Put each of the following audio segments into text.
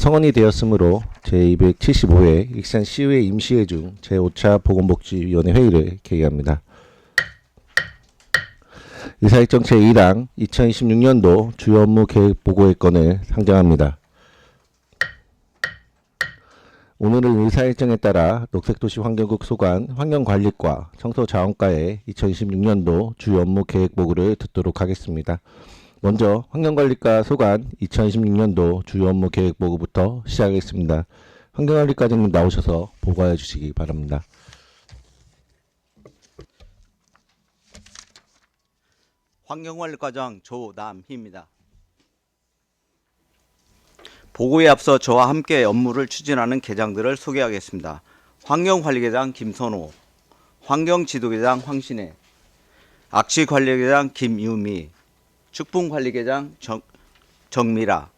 성원이 되었으므로 제275회 익산시의회 임시회 중 제5차 보건복지위원회 회의를 개의합니다. 의사일정 제2당 2026년도 주요 업무 계획 보고의 건을 상정합니다. 오늘은 의사일정에 따라 녹색도시 환경국 소관 환경관리과 청소자원과의 2026년도 주요 업무 계획 보고를 듣도록 하겠습니다. 먼저 환경관리과 소관 2026년도 주요 업무 계획 보고부터 시작하겠습니다. 환경관리과장님 나오셔서 보고해 주시기 바랍니다. 환경관리과장 조남희입니다. 보고에 앞서 저와 함께 업무를 추진하는 계장들을 소개하겠습니다. 환경관리계장 김선호, 환경지도계장 황신혜, 악취관리계장 김유미, 축풍관리계장 정미라.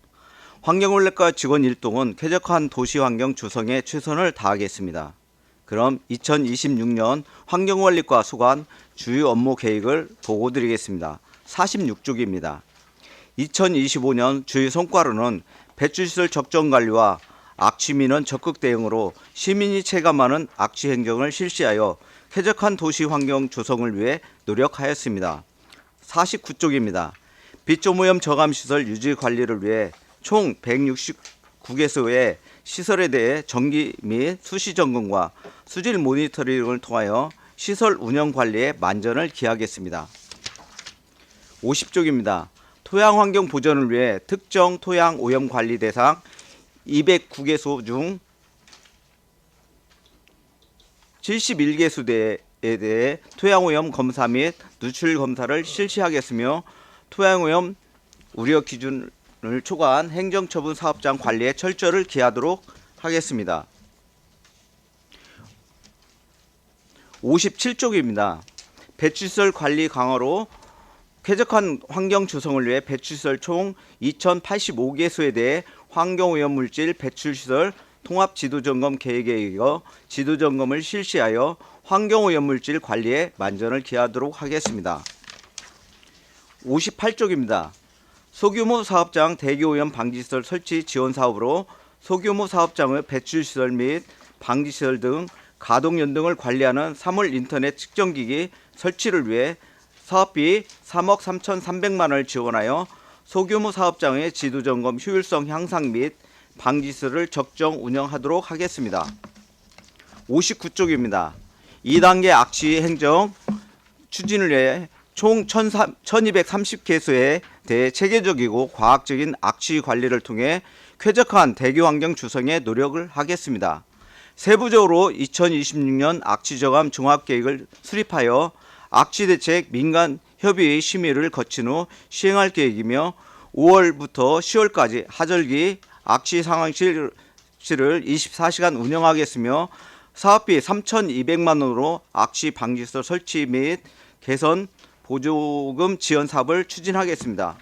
환경관리과 직원 일동은 쾌적한 도시환경 조성에 최선을 다하겠습니다. 그럼 2026년 환경관리과 소관 주요 업무 계획을 보고드리겠습니다. 46쪽입니다. 2025년 주요 성과로는 배출시설 적정관리와 악취민원 적극 대응으로 시민이 체감하는 악취 행정을 실시하여 쾌적한 도시 환경 조성을 위해 노력하였습니다. 49쪽입니다. 빛조오염 저감시설 유지 관리를 위해 총 169개소의 시설에 대해 정기 및 수시 점검과 수질 모니터링을 통하여 시설 운영 관리에 만전을 기하겠습니다. 50쪽입니다. 토양 환경 보전을 위해 특정 토양 오염 관리 대상 209개소 중 71개소에 대해 토양 오염 검사 및 누출 검사를 실시하겠으며 토양 오염 우려 기준을 초과한 행정처분 사업장 관리에 철저를 기하도록 하겠습니다. 57쪽입니다. 배출시설 관리 강화로 쾌적한 환경 조성을 위해 배출시설 총 2085개소에 대해 환경오염물질 배출시설 통합지도점검 계획에 이어 지도점검을 실시하여 환경오염물질 관리에 만전을 기하도록 하겠습니다. 58쪽입니다. 소규모 사업장 대기오염 방지시설 설치 지원 사업으로 소규모 사업장의 배출시설 및 방지시설 등 가동연등을 관리하는 3월 인터넷 측정기기 설치를 위해 사업비 3억 3,300만원을 지원하여 소규모 사업장의 지도점검 효율성 향상 및 방지시설을 적정 운영하도록 하겠습니다. 59쪽입니다. 2단계 악취 행정 추진을 위해 총 1230개소에 대해 체계적이고 과학적인 악취 관리를 통해 쾌적한 대기환경 조성에 노력을 하겠습니다. 세부적으로 2026년 악취저감 종합계획을 수립하여 악취대책 민간 협의 심의를 거친 후 시행할 계획이며 5월부터 10월까지 하절기 악취 상황실을 24시간 운영하겠으며 사업비 3,200만 원으로 악취 방지시설 설치 및 개선 보조금 지원 사업을 추진하겠습니다.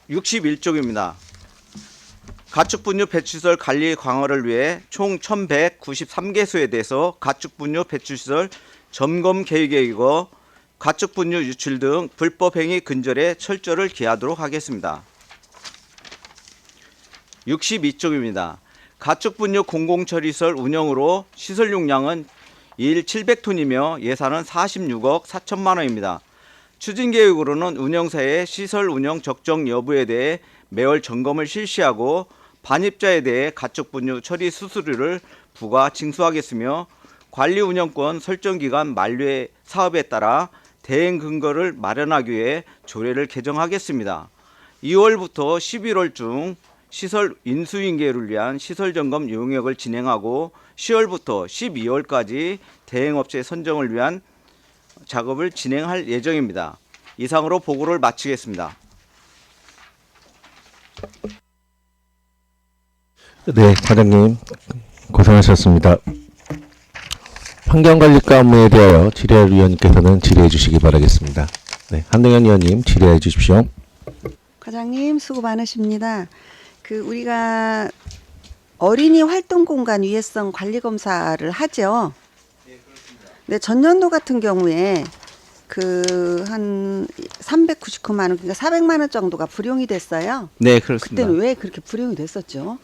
61쪽입니다. 가축분유 배출시설 관리 강화를 위해 총 1193개소에 대해서 가축분유 배출시설 점검 계획에 이거 가축분유 유출 등 불법 행위 근절에 철저를 기하도록 하겠습니다. 62쪽입니다. 가축분유 공공처리시설 운영으로 시설 용량은 일 700톤이며 예산은 46억 4천만 원입니다. 추진 계획으로는 운영사의 시설 운영 적정 여부에 대해 매월 점검을 실시하고 반입자에 대해 가축분유 처리 수수료를 부과 징수하겠으며 관리 운영권 설정 기간 만료의 사업에 따라 대행 근거를 마련하기 위해 조례를 개정하겠습니다. 2월부터 11월 중 시설 인수인계를 위한 시설 점검 용역을 진행하고 10월부터 12월까지 대행업체 선정을 위한 작업을 진행할 예정입니다. 이상으로 보고를 마치겠습니다. 네, 과장님 고생하셨습니다. 환경관리과 업무에 대하여 질의할 위원님께서는 질의해 주시기 바라겠습니다. 네, 한동현 위원님 질의해 주십시오. 과장님 수고 많으십니다. 우리가 어린이 활동 공간 유해성 관리 검사를 하죠. 네, 전년도 같은 경우에 그 한 399만 원, 그러니까 400만 원 정도가 불용이 됐어요. 네, 그렇습니다. 그때는 왜 그렇게 불용이 됐었죠?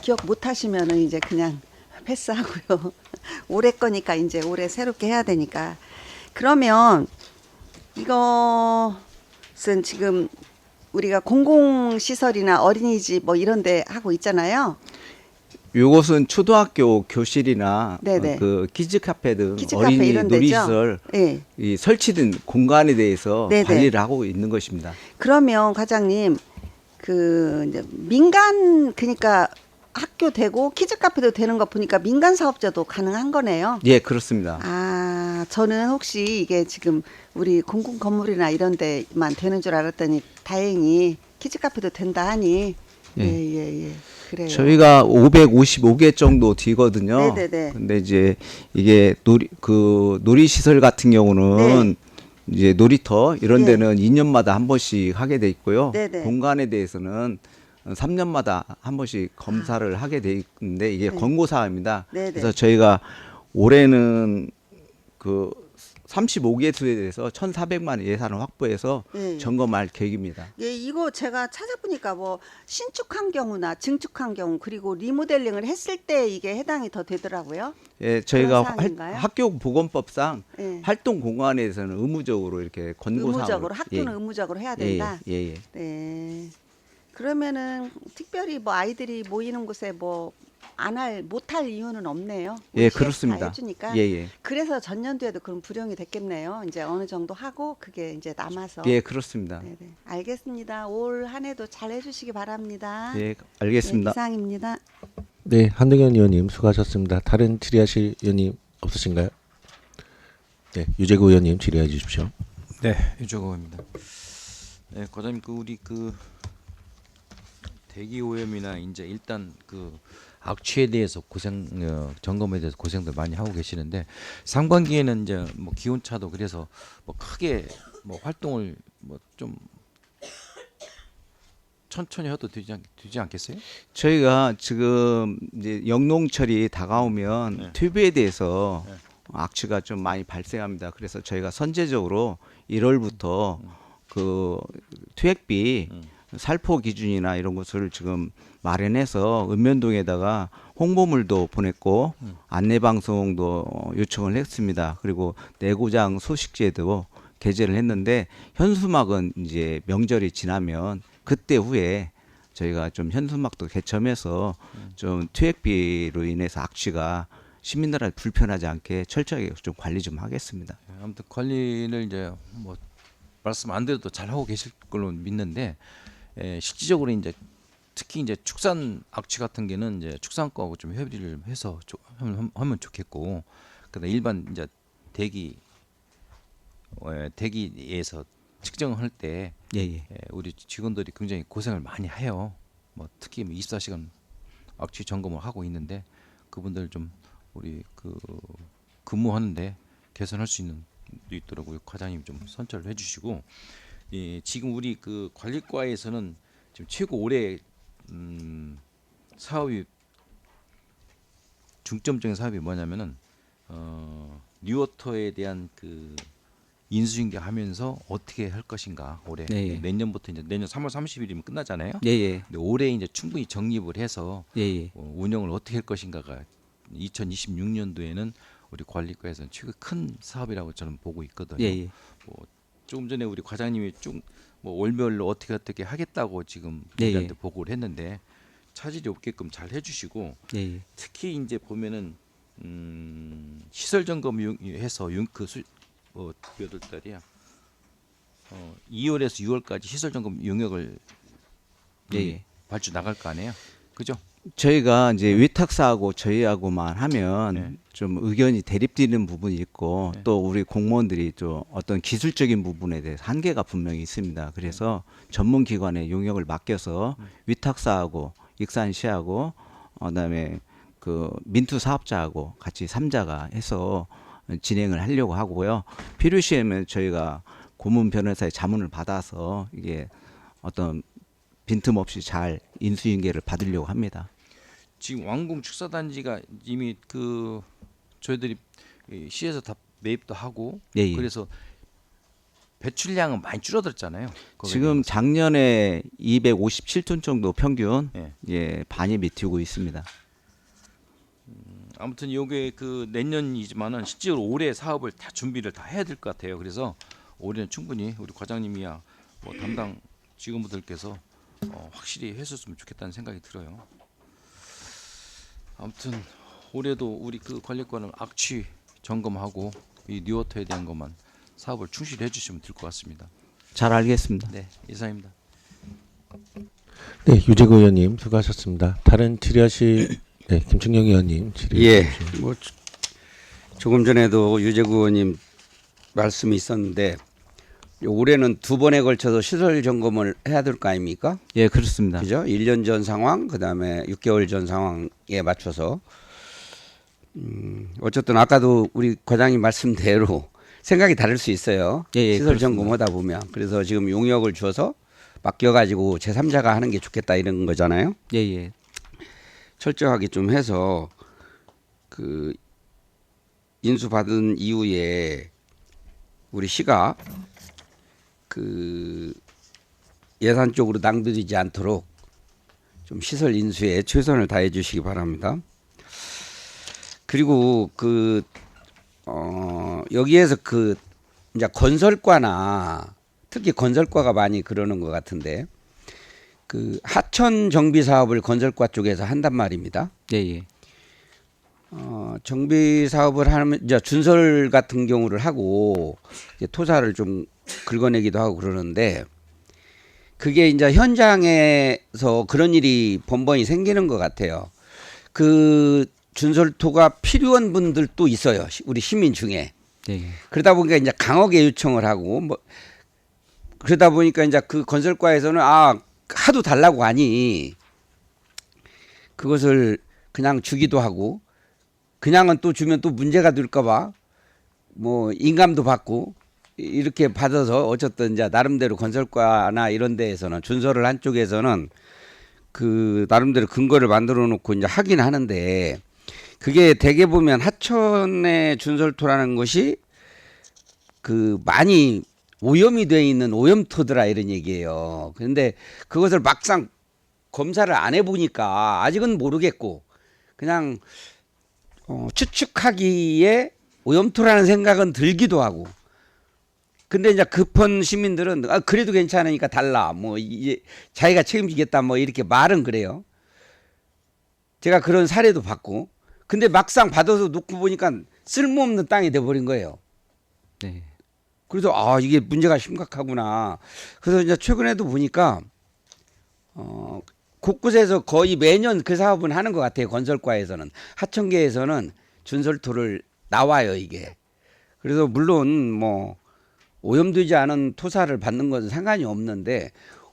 기억 못 하시면은 이제 그냥 패스하고요. 올해 거니까 이제 올해 새롭게 해야 되니까. 그러면 이것은 지금 우리가 공공시설이나 어린이집 뭐 이런 데 하고 있잖아요. 요것은 초등학교 교실이나 네네. 그 키즈 카페 등 키즈 카페 어린이 이런 데죠? 놀이시설 예. 이 설치된 공간에 대해서 네네. 관리를 하고 있는 것입니다. 그러면 과장님 그 이제 민간 그러니까 학교 되고 키즈 카페도 되는 거 보니까 민간 사업자도 가능한 거네요. 예, 그렇습니다. 아, 저는 혹시 이게 지금 우리 공공 건물이나 이런 데만 되는 줄 알았더니 다행히 키즈 카페도 된다 하니 예. 그래요. 저희가 555개 정도 뒤거든요. 네네네. 근데 이제 이게 놀이 시설 같은 경우는 이제 놀이터 이런 네. 데는 2년마다 한 번씩 하게 돼 있고요. 네네. 공간에 대해서는 3년마다 한 번씩 검사를 하게 돼 있는데 이게 네. 권고 사항입니다. 네네. 그래서 저희가 올해는 그 35개소에 대해서 1,400만 원 예산을 확보해서 네. 점검할 계획입니다. 예, 이거 제가 찾아보니까 뭐 신축한 경우나 증축한 경우 그리고 리모델링을 했을 때 이게 해당이 더 되더라고요. 예, 저희가 그런 사항인가요? 학교 보건법상 예. 활동 공간에 대해서는 의무적으로 이렇게 권고 사항을 의무적으로 학교는 의무적으로 해야 된다. 예. 네. 그러면은 특별히 뭐 아이들이 모이는 곳에 뭐 못할 이유는 없네요. 예, 우리 시에서 그렇습니다. 다 해주니까. 예. 그래서 전년도에도 그럼 불용이 됐겠네요. 이제 어느 정도 하고 그게 이제 남아서. 예, 그렇습니다. 네네. 알겠습니다. 올 한 해도 잘 해주시기 바랍니다. 예, 알겠습니다. 네, 이상입니다. 네, 한동현 의원님 수고하셨습니다. 다른 질의하실 의원님 없으신가요? 네, 유재구 의원님 질의해 주십시오. 네, 유정호입니다. 네, 과장님 우리 대기 오염이나 이제 일단 악취에 대해서 점검에 대해서 고생들 많이 하고 계시는데 상반기에는 이제 뭐 기온차도 그래서 뭐 크게 뭐 활동을 뭐 좀 천천히 해도 되지 않겠어요? 저희가 지금 이제 영농철이 다가오면 튜브에 대해서 악취가 좀 많이 발생합니다. 그래서 저희가 선제적으로 1월부터 그 투획비 살포 기준이나 이런 것을 지금 마련해서 읍면동에다가 홍보물도 보냈고 안내 방송도 요청을 했습니다. 그리고 내구장 소식제도 게재를 했는데 현수막은 이제 명절이 지나면 그때 후에 저희가 좀 현수막도 개첨해서 좀 투획비로 인해서 악취가 시민들한테 불편하지 않게 철저하게 좀 관리 좀 하겠습니다. 아무튼 관리를 이제 뭐 말씀 안 드려도 잘 하고 계실 걸로 믿는데 실질적으로 이제 특히 이제 축산 악취 같은 게는 이제 축산과하고 좀 협의를 해서 하면 좋겠고, 그다음 일반 이제 대기에서 측정할 때 우리 직원들이 굉장히 고생을 많이 해요. 뭐 특히 24시간 악취 점검을 하고 있는데 그분들 좀 우리 근무하는데 개선할 수 있는 도 있더라고요. 과장님 좀 선처를 해주시고, 지금 우리 관리과에서는 지금 최고 올해 사업이 중점적인 사업이 뭐냐면은 뉴워터에 대한 인수인계하면서 어떻게 할 것인가 올해. 네. 내년부터 이제 내년 3월 30일이면 끝나잖아요. 예. 근데 올해 이제 충분히 정립을 해서 예. 운영을 어떻게 할 것인가가 2026년도에는 우리 관리과에서는 최고 큰 사업이라고 저는 보고 있거든요. 예. 뭐 조금 전에 우리 과장님이 뭐 월별로 어떻게 하겠다고 지금 예, 우리한테 보고를 했는데 차질이 없게끔 잘 해주시고, 예. 특히 이제 보면은 시설 점검 해서 몇 월 달이야? 2월에서 6월까지 시설 점검 용역을 발주 나갈 거 아니에요, 그죠? 저희가 이제 위탁사하고 저희하고만 하면 네. 좀 의견이 대립되는 부분이 있고 또 우리 공무원들이 좀 어떤 기술적인 부분에 대해서 한계가 분명히 있습니다. 그래서 전문 기관에 용역을 맡겨서 위탁사하고 익산시하고 그다음에 민투 사업자하고 같이 3자가 해서 진행을 하려고 하고요. 필요시에는 저희가 고문 변호사의 자문을 받아서 이게 어떤 빈틈없이 잘 인수인계를 받으려고 합니다. 지금 왕궁 축사단지가 이미 저희들이 시에서 다 매입도 하고 예, 예. 그래서 배출량은 많이 줄어들었잖아요. 거기에 지금 작년에 257톤 정도 평균 예. 예, 반이 미치고 있습니다. 아무튼 요게 그 내년이지만은 실제로 올해 사업을 다 준비를 다 해야 될 것 같아요. 그래서 올해는 충분히 우리 과장님이야 뭐 담당 직원분들께서 확실히 했었으면 좋겠다는 생각이 들어요. 아무튼 올해도 우리 그 관리과는 악취 점검하고 이 뉴워터에 대한 것만 사업을 충실히 해주시면 될 것 같습니다. 잘 알겠습니다. 네, 이상입니다. 네, 유재구 의원님 수고하셨습니다. 다른 질의하실 네, 김충영 의원님 질의. 예, 뭐 조금 전에도 유재구 의원님 말씀이 있었는데 올해는 2번에 걸쳐서 시설 점검을 해야 될 거 아닙니까? 예, 그렇습니다. 그죠? 1년 전 상황, 그다음에 6개월 전 상황에 맞춰서 어쨌든 아까도 우리 과장님 말씀대로 생각이 다를 수 있어요. 예, 예, 시설 그렇습니다. 점검하다 보면. 그래서 지금 용역을 줘서 맡겨가지고 제3자가 하는 게 좋겠다 이런 거잖아요. 예, 예. 철저하게 좀 해서 그 인수받은 이후에 우리 시가 그 예산 쪽으로 낭비되지 않도록 좀 시설 인수에 최선을 다해 주시기 바랍니다. 그리고 여기에서 그 이제 건설과나 특히 건설과가 많이 그러는 것 같은데 그 하천 정비 사업을 건설과 쪽에서 한단 말입니다. 예, 예. 정비 사업을 하면 이제 준설 같은 경우를 하고 이제 토사를 좀 긁어내기도 하고 그러는데 그게 이제 현장에서 그런 일이 번번이 생기는 것 같아요. 그 준설토가 필요한 분들도 있어요. 우리 시민 중에. 예, 예. 그러다 보니까 이제 강하게 요청을 하고 뭐 그러다 보니까 이제 그 건설과에서는 하도 달라고 하니 그것을 그냥 주기도 하고 그냥은 또 주면 또 문제가 될까봐 뭐 인감도 받고 이렇게 받아서 어쨌든 이제 나름대로 건설과나 이런 데에서는 준설을 한 쪽에서는 그 나름대로 근거를 만들어 놓고 이제 하긴 하는데 그게 대개 보면 하천의 준설토라는 것이 그 많이 오염이 돼 있는 오염토더라 이런 얘기예요. 그런데 그것을 막상 검사를 안 해보니까 아직은 모르겠고 그냥 추측하기에 오염토라는 생각은 들기도 하고. 근데 이제 급한 시민들은 그래도 괜찮으니까 달라. 뭐 이제 자기가 책임지겠다 뭐 이렇게 말은 그래요. 제가 그런 사례도 봤고. 근데 막상 받아서 놓고 보니까 쓸모없는 땅이 돼버린 거예요. 네. 그래서 이게 문제가 심각하구나. 그래서 이제 최근에도 보니까 곳곳에서 거의 매년 그 사업은 하는 것 같아요. 건설과에서는 하천계에서는 준설토를 나와요 이게. 그래서 물론 뭐 오염되지 않은 토사를 받는 것은 상관이 없는데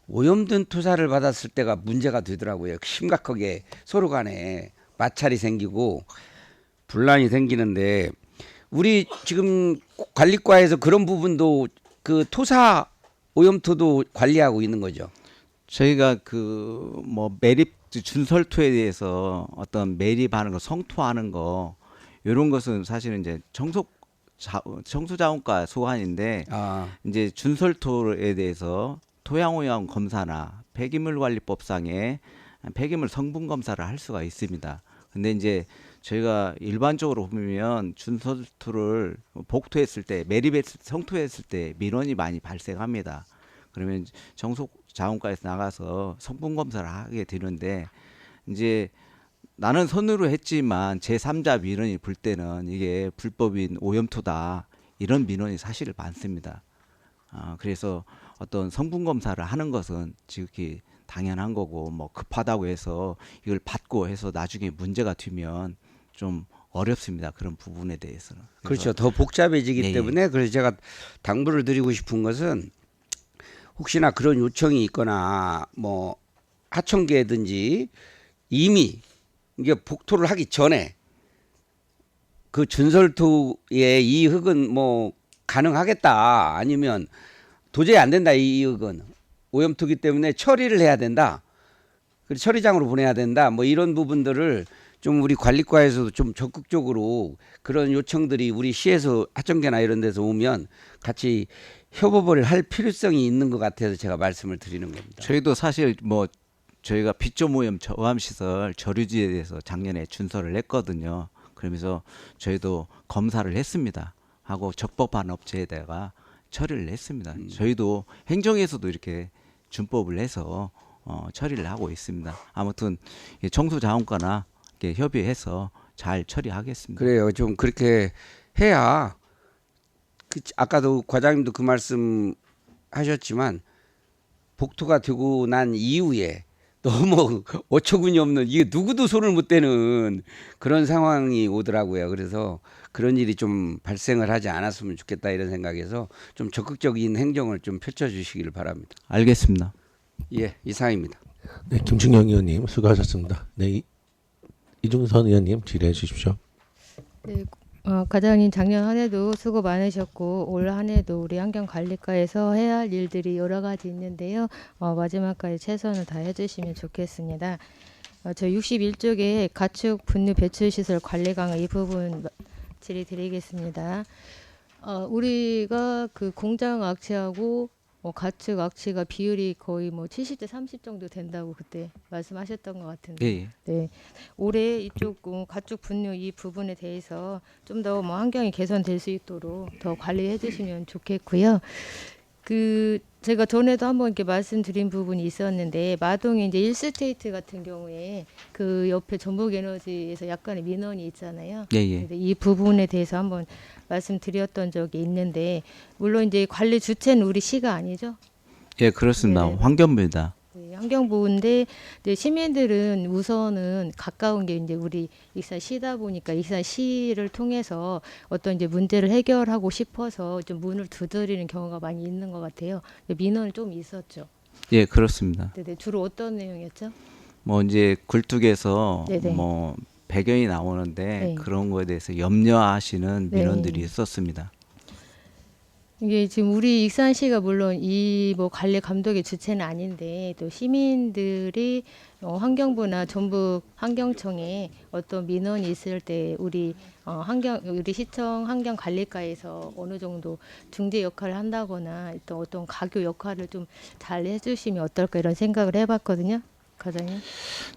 오염된 토사를 받았을 때가 문제가 되더라고요. 심각하게 서로 간에 마찰이 생기고 분란이 생기는데 우리 지금 관리과에서 그런 부분도 그 토사 오염토도 관리하고 있는 거죠. 저희가 그 뭐 매립 준설토에 대해서 어떤 매립하는 거, 성토하는 거 이런 것은 사실은 이제 청수자원과 소관인데 이제 준설토에 대해서 토양오염 검사나 폐기물관리법상에 폐기물 성분 검사를 할 수가 있습니다. 근데 이제 저희가 일반적으로 보면 준설토를 복토했을 때, 매립했을 때, 성토했을 때 민원이 많이 발생합니다. 그러면 정속자원과에서 나가서 성분 검사를 하게 되는데 이제 나는 손으로 했지만 제3자 민원이 불 때는 이게 불법인 오염토다 이런 민원이 사실 많습니다. 그래서 어떤 성분 검사를 하는 것은 지극히 당연한 거고 뭐 급하다고 해서 이걸 받고 해서 나중에 문제가 되면 좀 어렵습니다. 그런 부분에 대해서는. 그렇죠. 더 복잡해지기 예, 때문에 그래서 제가 당부를 드리고 싶은 것은 혹시나 그런 요청이 있거나 뭐 하천계든지 이미 이게 복토를 하기 전에 그 준설토의 이 흙은 뭐 가능하겠다 아니면 도저히 안 된다 이 흙은 오염토기 때문에 처리를 해야 된다. 그리고 처리장으로 보내야 된다. 뭐 이런 부분들을 좀 우리 관리과에서도 좀 적극적으로 그런 요청들이 우리 시에서 하청계나 이런 데서 오면 같이 협업을 할 필요성이 있는 것 같아서 제가 말씀을 드리는 겁니다. 저희도 사실 뭐 저희가 비조모염 저감시설 저류지에 대해서 작년에 준설을 했거든요. 그러면서 저희도 검사를 했습니다. 하고 적법한 업체에다가 처리를 했습니다. 저희도 행정에서도 이렇게 준법을 해서 처리를 하고 있습니다. 아무튼 청소자원과나 이렇게 협의해서 잘 처리하겠습니다. 그래요. 좀 그렇게 해야 아까도 과장님도 그 말씀 하셨지만 복토가 되고 난 이후에 너무 어처구니 없는 이게 누구도 손을 못 대는 그런 상황이 오더라고요. 그래서 그런 일이 좀 발생을 하지 않았으면 좋겠다 이런 생각에서 좀 적극적인 행정을 좀 펼쳐주시기를 바랍니다. 알겠습니다. 예, 이상입니다. 네, 김충영 의원님 수고하셨습니다. 네, 이중선 의원님 질의해 주십시오. 네, 과장님 작년 한 해도 수고 많으셨고 올 한 해도 우리 환경관리과에서 해야 할 일들이 여러 가지 있는데요. 마지막까지 최선을 다해 주시면 좋겠습니다. 저 61쪽에 가축 분류 배출 시설 관리 강화 이 부분 질의 드리겠습니다. 우리가 그 공장 악취하고 가축 악취가 비율이 거의 뭐 70대 30 정도 된다고 그때 말씀하셨던 것 같은데. 예, 예. 네. 올해 이쪽 가축 분류 이 부분에 대해서 좀 더 뭐 환경이 개선될 수 있도록 더 관리해 주시면 좋겠고요. 제가 전에도 한번 이렇게 말씀드린 부분이 있었는데 마동에 이제 1스테이트 같은 경우에 그 옆에 전북에너지에서 약간의 민원이 있잖아요. 예, 예. 근데 이 부분에 대해서 한번 말씀드렸던 적이 있는데 물론 이제 관리 주체는 우리 시가 아니죠. 예, 그렇습니다. 네네. 환경부입니다. 네, 환경보호인데 이제 시민들은 우선은 가까운 게 이제 우리 익산시다 보니까 익산시를 통해서 어떤 이제 문제를 해결하고 싶어서 좀 문을 두드리는 경우가 많이 있는 것 같아요. 민원이 좀 있었죠. 예, 그렇습니다. 네, 주로 어떤 내용이었죠? 뭐 이제 굴뚝에서 네네. 뭐 배경이 나오는데 네. 그런 거에 대해서 염려하시는 네. 민원들이 있었습니다. 이게 지금 우리 익산시가 물론 이 뭐 관리 감독의 주체는 아닌데 또 시민들이 환경부나 전북 환경청에 어떤 민원이 있을 때 우리 우리 시청 환경관리과에서 어느 정도 중재 역할을 한다거나 또 어떤 가교 역할을 좀 잘 해주시면 어떨까 이런 생각을 해봤거든요, 과장님.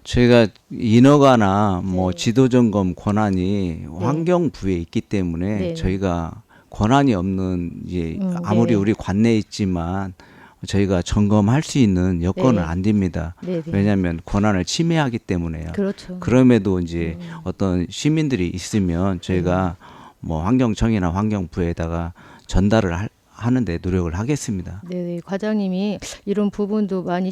저희가 인허가나 뭐 네. 지도 점검 권한이 환경부에 있기 때문에 네. 저희가 권한이 없는 이제 아무리 네. 우리 관내에 있지만 저희가 점검할 수 있는 여건은 네. 안 됩니다. 네, 네. 왜냐하면 권한을 침해하기 때문에요. 그렇죠. 그럼에도 이제 어떤 시민들이 있으면 저희가 뭐 환경청이나 환경부에다가 전달을 하는데 노력을 하겠습니다. 네, 과장님이 이런 부분도 많이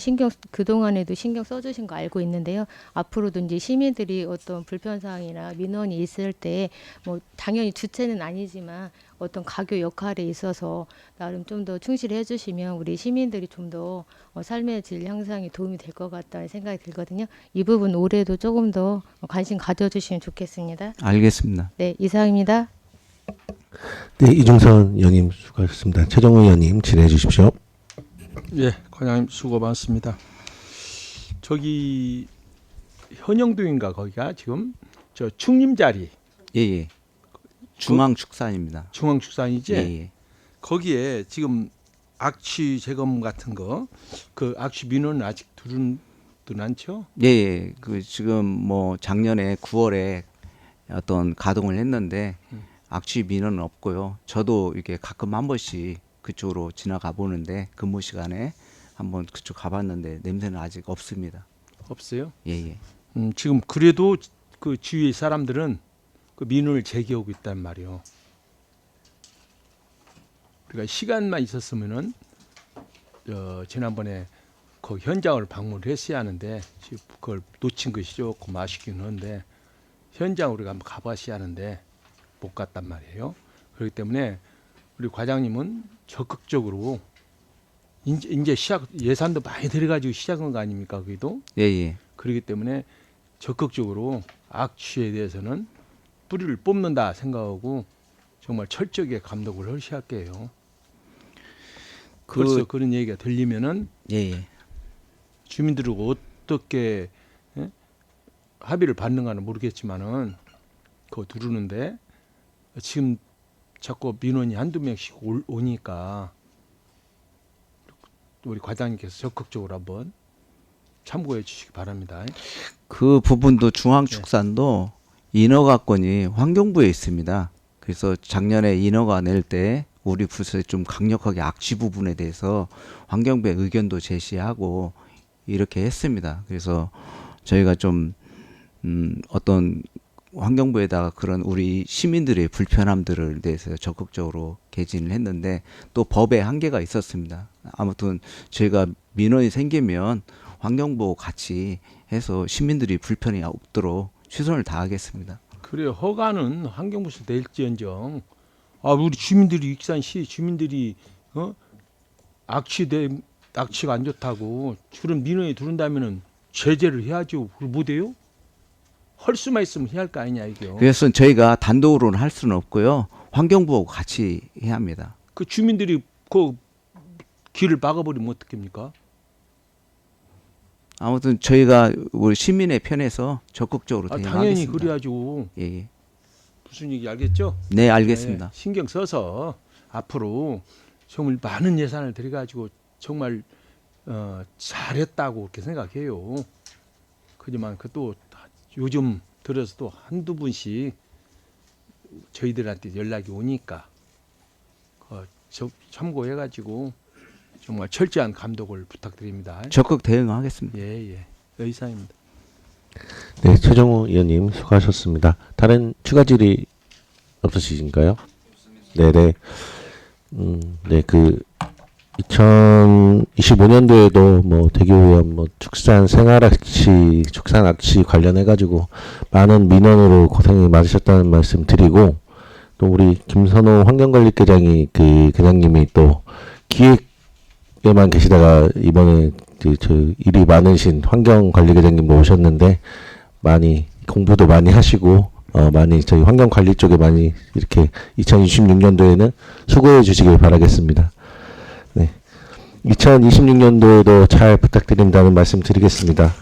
그동안에도 신경 써주신 거 알고 있는데요. 앞으로도 이제 시민들이 어떤 불편사항이나 민원이 있을 때 뭐 당연히 주체는 아니지만 어떤 가교 역할에 있어서 나름 좀 더 충실해 주시면 우리 시민들이 좀 더 삶의 질 향상에 도움이 될 것 같다는 생각이 들거든요. 이 부분 올해도 조금 더 관심 가져주시면 좋겠습니다. 알겠습니다. 네, 이상입니다. 네, 이중선 의원님 수고하셨습니다. 최정우 의원님 질의해 주십시오. 예, 과장님 수고 많습니다. 저기 현영동인가 거기가 지금 저 축림 자리 예예. 중앙축산입니다. 중앙축산이지. 예예. 거기에 지금 악취 제거문 같은 거 그 악취 민원은 아직 들은 않죠? 예예. 그 지금 뭐 작년에 9월에 어떤 가동을 했는데 악취 민원은 없고요. 저도 이렇게 가끔 한 번씩 그쪽으로 지나가 보는데 근무 시간에 한번 그쪽 가봤는데 냄새는 아직 없습니다. 없어요? 예예. 지금 그래도 그 주위 사람들은 그 민원을 제기하고 있단 말이요. 그러니까 시간만 있었으면은 지난번에 그 현장을 방문을 했어야 하는데 지금 그걸 놓친 것이 조금 아쉽긴 한데 현장 우리가 한번 가봤어야 하는데 못 갔단 말이에요. 그렇기 때문에 우리 과장님은 적극적으로 이제 시작 예산도 많이 들여가지고 시작한 거 아닙니까? 그기도 예예. 그렇기 때문에 적극적으로 악취에 대해서는 뿌리를 뽑는다 생각하고 정말 철저하게 감독을 하셔야할게요. 벌써 그런 얘기가 들리면은 예예. 주민들을 어떻게 합의를 받는가는 모르겠지만은 그거 두르는데 지금 자꾸 민원이 한두 명씩 오니까 우리 과장님께서 적극적으로 한번 참고해 주시기 바랍니다. 그 부분도 중앙축산도 인허가권이 환경부에 있습니다. 그래서 작년에 인허가 낼 때 우리 부서에 좀 강력하게 악취 부분에 대해서 환경부의 의견도 제시하고 이렇게 했습니다. 그래서 저희가 좀 어떤 환경부에다가 그런 우리 시민들의 불편함들을 대해서 적극적으로 개진을 했는데 또 법에 한계가 있었습니다. 아무튼 저희가 민원이 생기면 환경부 같이 해서 시민들이 불편이 없도록 최선을 다하겠습니다. 그래 허가는 환경부에서 낼지언정 우리 주민들이 익산시 주민들이 악취가 안 좋다고 그런 민원이 들어온다면은 제재를 해야죠. 그걸 못해요? 할 수만 있으면 해야 할 거 아니냐 이게요. 그래서 저희가 단독으로는 할 수는 없고요. 환경부하고 같이 해야 합니다. 그 주민들이 그 길을 막아버리면 어떡합니까? 아무튼 저희가 우리 시민의 편에서 적극적으로 당연히 대응하겠습니다. 그래야죠. 예. 무슨 얘기 알겠죠? 네, 알겠습니다. 네, 신경 써서 앞으로 정말 많은 예산을 들여가지고 정말 잘했다고 그렇게 생각해요. 하지만 그또 요즘 들어서 또 한두 분씩 저희들한테 연락이 오니까 참고해가지고 정말 철저한 감독을 부탁드립니다. 적극 대응하겠습니다. 예, 의사입니다. 네, 최정우 의원님 수고하셨습니다. 다른 추가 질의 없으신가요? 네네. 네, 그 2025년도에도 뭐 대교오염, 뭐 축산 생활악취, 축산악취 관련해가지고 많은 민원으로 고생이 많으셨다는 말씀 드리고, 또 우리 김선호 환경관리과장이 그 과장님이 또 기획에만 계시다가 이번에 저 일이 많으신 환경관리과장님도 오셨는데 많이 공부도 많이 하시고 많이 저희 환경관리 쪽에 많이 이렇게 2026년도에는 수고해 주시길 바라겠습니다. 네, 2026년도에도 잘 부탁드린다는 말씀 드리겠습니다.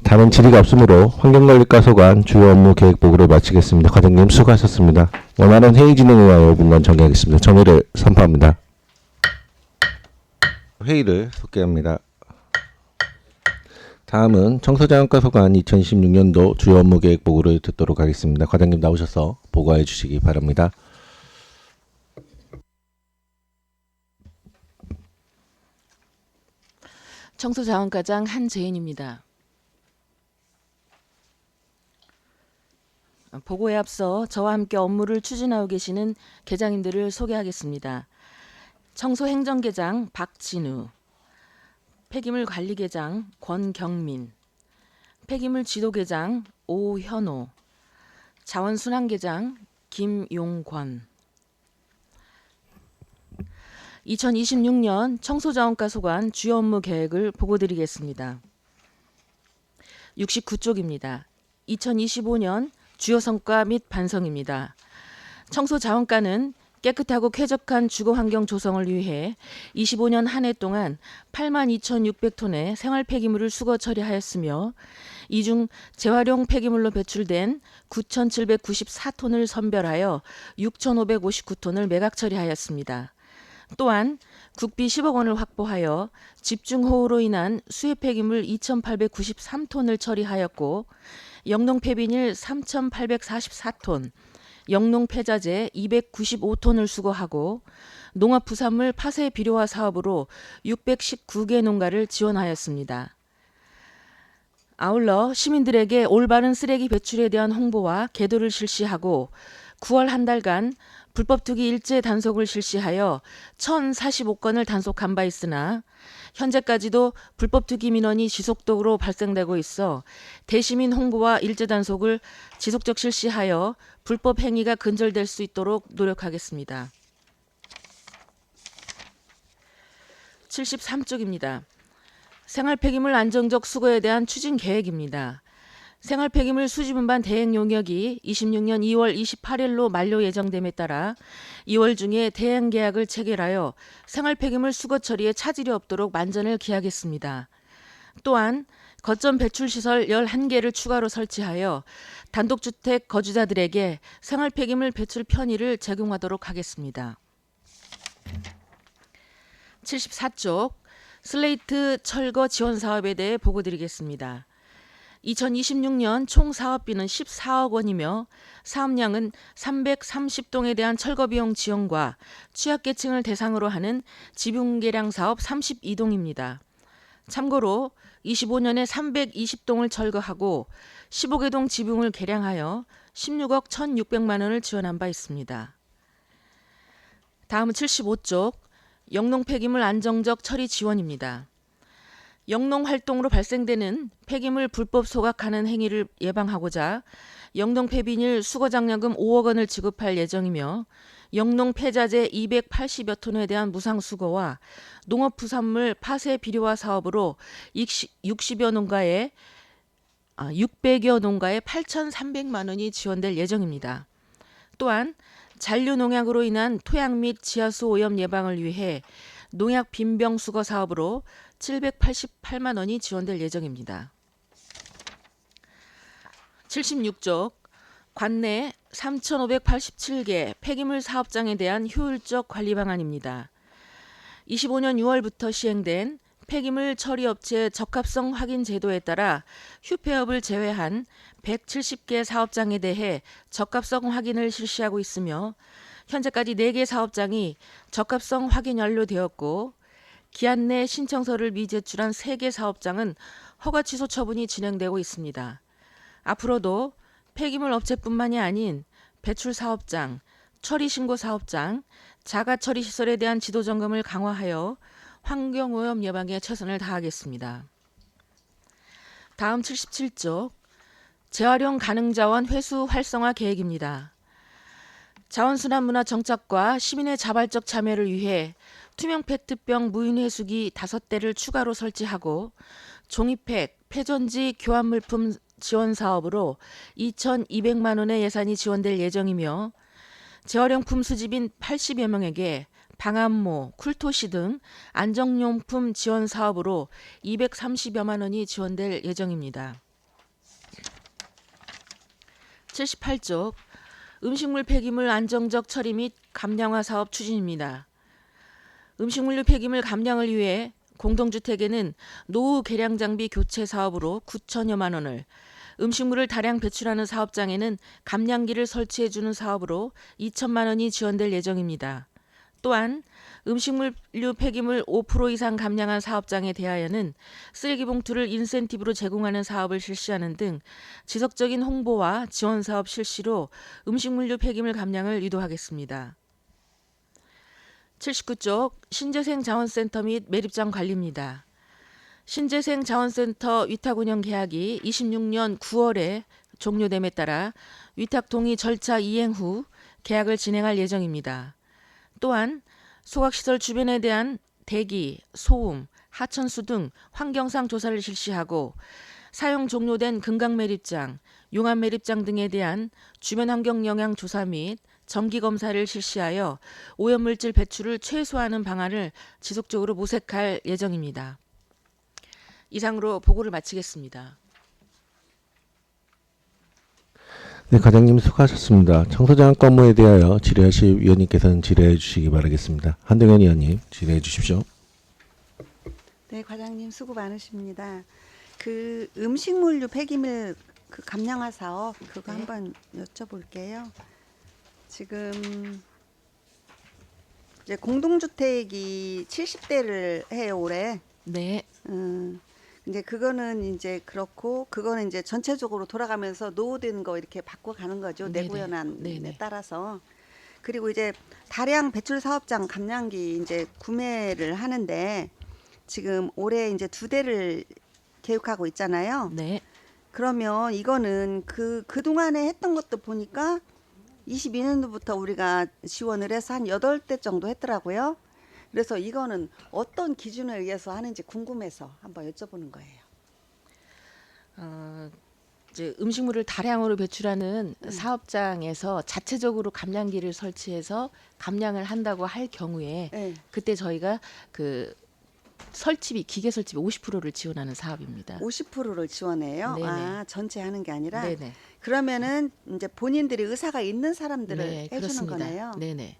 다른 질의가 없으므로 환경관리과 소관 주요 업무 계획 보고를 마치겠습니다. 과장님 수고하셨습니다. 원활한 회의 진행을 위하여 5분간 정리하겠습니다. 정의를 선포합니다. 회의를 속개합니다. 다음은 청소자원과 소관 2026년도 주요 업무 계획 보고를 듣도록 하겠습니다. 과장님 나오셔서 보고해 주시기 바랍니다. 청소자원과장 한재인입니다. 보고에 앞서 저와 함께 업무를 추진하고 계시는 계장님들을 소개하겠습니다. 청소행정계장 박진우, 폐기물관리계장 권경민, 폐기물지도계장 오현호, 자원순환계장 김용권. 2026년 청소자원과 소관 주요 업무 계획을 보고드리겠습니다. 69쪽입니다. 2025년 주요 성과 및 반성입니다. 청소자원과는 깨끗하고 쾌적한 주거환경 조성을 위해 25년 한 해 동안 82,600톤의 생활 폐기물을 수거 처리하였으며 이 중 재활용 폐기물로 배출된 9,794톤을 선별하여 6,559톤을 매각 처리하였습니다. 또한 국비 10억 원을 확보하여 집중호우로 인한 수해 폐기물 2,893톤을 처리하였고 영농 폐비닐 3,844톤, 영농 폐자재 295톤을 수거하고 농업 부산물 파쇄 비료화 사업으로 619개 농가를 지원하였습니다. 아울러 시민들에게 올바른 쓰레기 배출에 대한 홍보와 계도를 실시하고 9월 한 달간 불법 투기 일제 단속을 실시하여 1,045건을 단속한 바 있으나 현재까지도 불법 투기 민원이 지속적으로 발생되고 있어 대시민 홍보와 일제 단속을 지속적 실시하여 불법 행위가 근절될 수 있도록 노력하겠습니다. 73쪽입니다. 생활폐기물 안정적 수거에 대한 추진 계획입니다. 생활폐기물 수집운반 대행 용역이 26년 2월 28일로 만료 예정됨에 따라 2월 중에 대행 계약을 체결하여 생활폐기물 수거 처리에 차질이 없도록 만전을 기하겠습니다. 또한 거점 배출 시설 11개를 추가로 설치하여 단독주택 거주자들에게 생활 폐기물 배출 편의를 제공하도록 하겠습니다. 74쪽 슬레이트 철거 지원 사업에 대해 보고 드리겠습니다. 2026년 총 사업비는 14억 원이며 사업량은 330동에 대한 철거 비용 지원과 취약계층을 대상으로 하는 지붕 개량 사업 32동입니다. 참고로 25년에 320동을 철거하고 15개 동 지붕을 개량하여 16억 1,600만 원을 지원한 바 있습니다. 다음은 75쪽 영농 폐기물 안정적 처리 지원입니다. 영농 활동으로 발생되는 폐기물 불법 소각하는 행위를 예방하고자 영농 폐비닐 수거 장려금 5억 원을 지급할 예정이며 영농 폐자재 280여 톤에 대한 무상 수거와 농업 부산물 파쇄 비료화 사업으로 600여 농가에 8,300만 원이 지원될 예정입니다. 또한 잔류 농약으로 인한 토양 및 지하수 오염 예방을 위해 농약 빈병 수거 사업으로 788만 원이 지원될 예정입니다. 76쪽 관내 3,587개 폐기물 사업장에 대한 효율적 관리 방안입니다. 25년 6월부터 시행된 폐기물 처리 업체 적합성 확인 제도에 따라 휴폐업을 제외한 170개 사업장에 대해 적합성 확인을 실시하고 있으며 현재까지 4개 사업장이 적합성 확인 완료되었고 기한 내 신청서를 미제출한 3개 사업장은 허가 취소 처분이 진행되고 있습니다. 앞으로도 폐기물 업체뿐만이 아닌 배출 사업장, 처리 신고 사업장, 자가 처리 시설에 대한 지도 점검을 강화하여 환경오염 예방에 최선을 다하겠습니다. 다음 77쪽 재활용 가능 자원 회수 활성화 계획입니다. 자원순환 문화 정착과 시민의 자발적 참여를 위해 투명 페트병 무인 회수기 5대를 추가로 설치하고 종이팩, 폐전지 교환 물품 지원 사업으로 2,200만 원의 예산이 지원될 예정이며 재활용품 수집인 80여 명에게 방한모, 쿨토시 등 안정용품 지원 사업으로 230여만 원이 지원될 예정입니다. 78쪽 음식물 폐기물 안정적 처리 및 감량화 사업 추진입니다. 음식물 폐기물 감량을 위해 공동주택에는 노후 개량 장비 교체 사업으로 9천여만 원을, 음식물을 다량 배출하는 사업장에는 감량기를 설치해주는 사업으로 2천만 원이 지원될 예정입니다. 또한 음식물류 폐기물 5% 이상 감량한 사업장에 대하여는 쓰레기 봉투를 인센티브로 제공하는 사업을 실시하는 등 지속적인 홍보와 지원 사업 실시로 음식물류 폐기물 감량을 유도하겠습니다. 79쪽 신재생 자원센터 및 매립장 관리입니다. 신재생 자원센터 위탁 운영 계약이 26년 9월에 종료됨에 따라 위탁 동의 절차 이행 후 계약을 진행할 예정입니다. 또한 소각시설 주변에 대한 대기, 소음, 하천수 등 환경상 조사를 실시하고 사용 종료된 금강매립장, 용암매립장 등에 대한 주변 환경 영향 조사 및 정기검사를 실시하여 오염물질 배출을 최소화하는 방안을 지속적으로 모색할 예정입니다. 이상으로 보고를 마치겠습니다. 네, 과장님 수고하셨습니다. 청소장 건무에 대하여 질의하실 위원님께서는 질의해 주시기 바라겠습니다. 한동현 위원님 질의해 주십시오. 네, 과장님 수고 많으십니다. 그 음식물류 폐기물 그 감량화 사업 그거 한번 여쭤볼게요. 지금 이제 공동주택이 70대를 해요 올해. 네. 이제 그거는 이제 그렇고 그거는 이제 전체적으로 돌아가면서 노후되는 거 이렇게 바꿔가는 거죠. 네네. 내구현안에 따라서. 그리고 이제 다량 배출 사업장 감량기 이제 구매를 하는데 지금 올해 이제 2대를 계획하고 있잖아요. 네. 그러면 이거는 그동안에 했던 것도 보니까 22년도부터 우리가 지원을 해서 한 8대 정도 했더라고요. 그래서 이거는 어떤 기준에 의해서 하는지 궁금해서 한번 여쭤보는 거예요. 이제 음식물을 다량으로 배출하는 사업장에서 자체적으로 감량기를 설치해서 감량을 한다고 할 경우에 네. 그때 저희가 그 설치비 기계 설치비 50%를 지원하는 사업입니다. 50%를 지원해요. 네네. 아, 전체 하는 게 아니라. 네네. 그러면은 이제 본인들이 의사가 있는 사람들을 네, 해주는 그렇습니다. 거네요. 네네.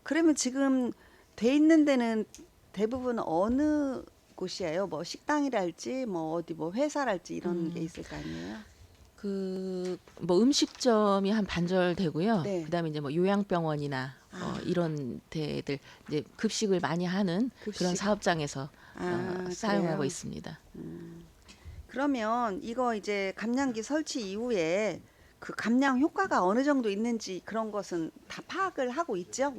그러면 지금 돼 있는 데는 대부분 어느 곳이에요? 뭐 식당이랄지 뭐 어디 뭐 회사랄지 이런 게 있을 거 아니에요? 그 뭐 음식점이 한 반절 되고요. 네. 그다음에 이제 뭐 요양병원이나 이런 데들 이제 급식을 많이 하는 급식. 그런 사업장에서 사용하고 그래요? 있습니다. 그러면 이거 이제 감량기 설치 이후에 그 감량 효과가 어느 정도 있는지 그런 것은 다 파악을 하고 있죠?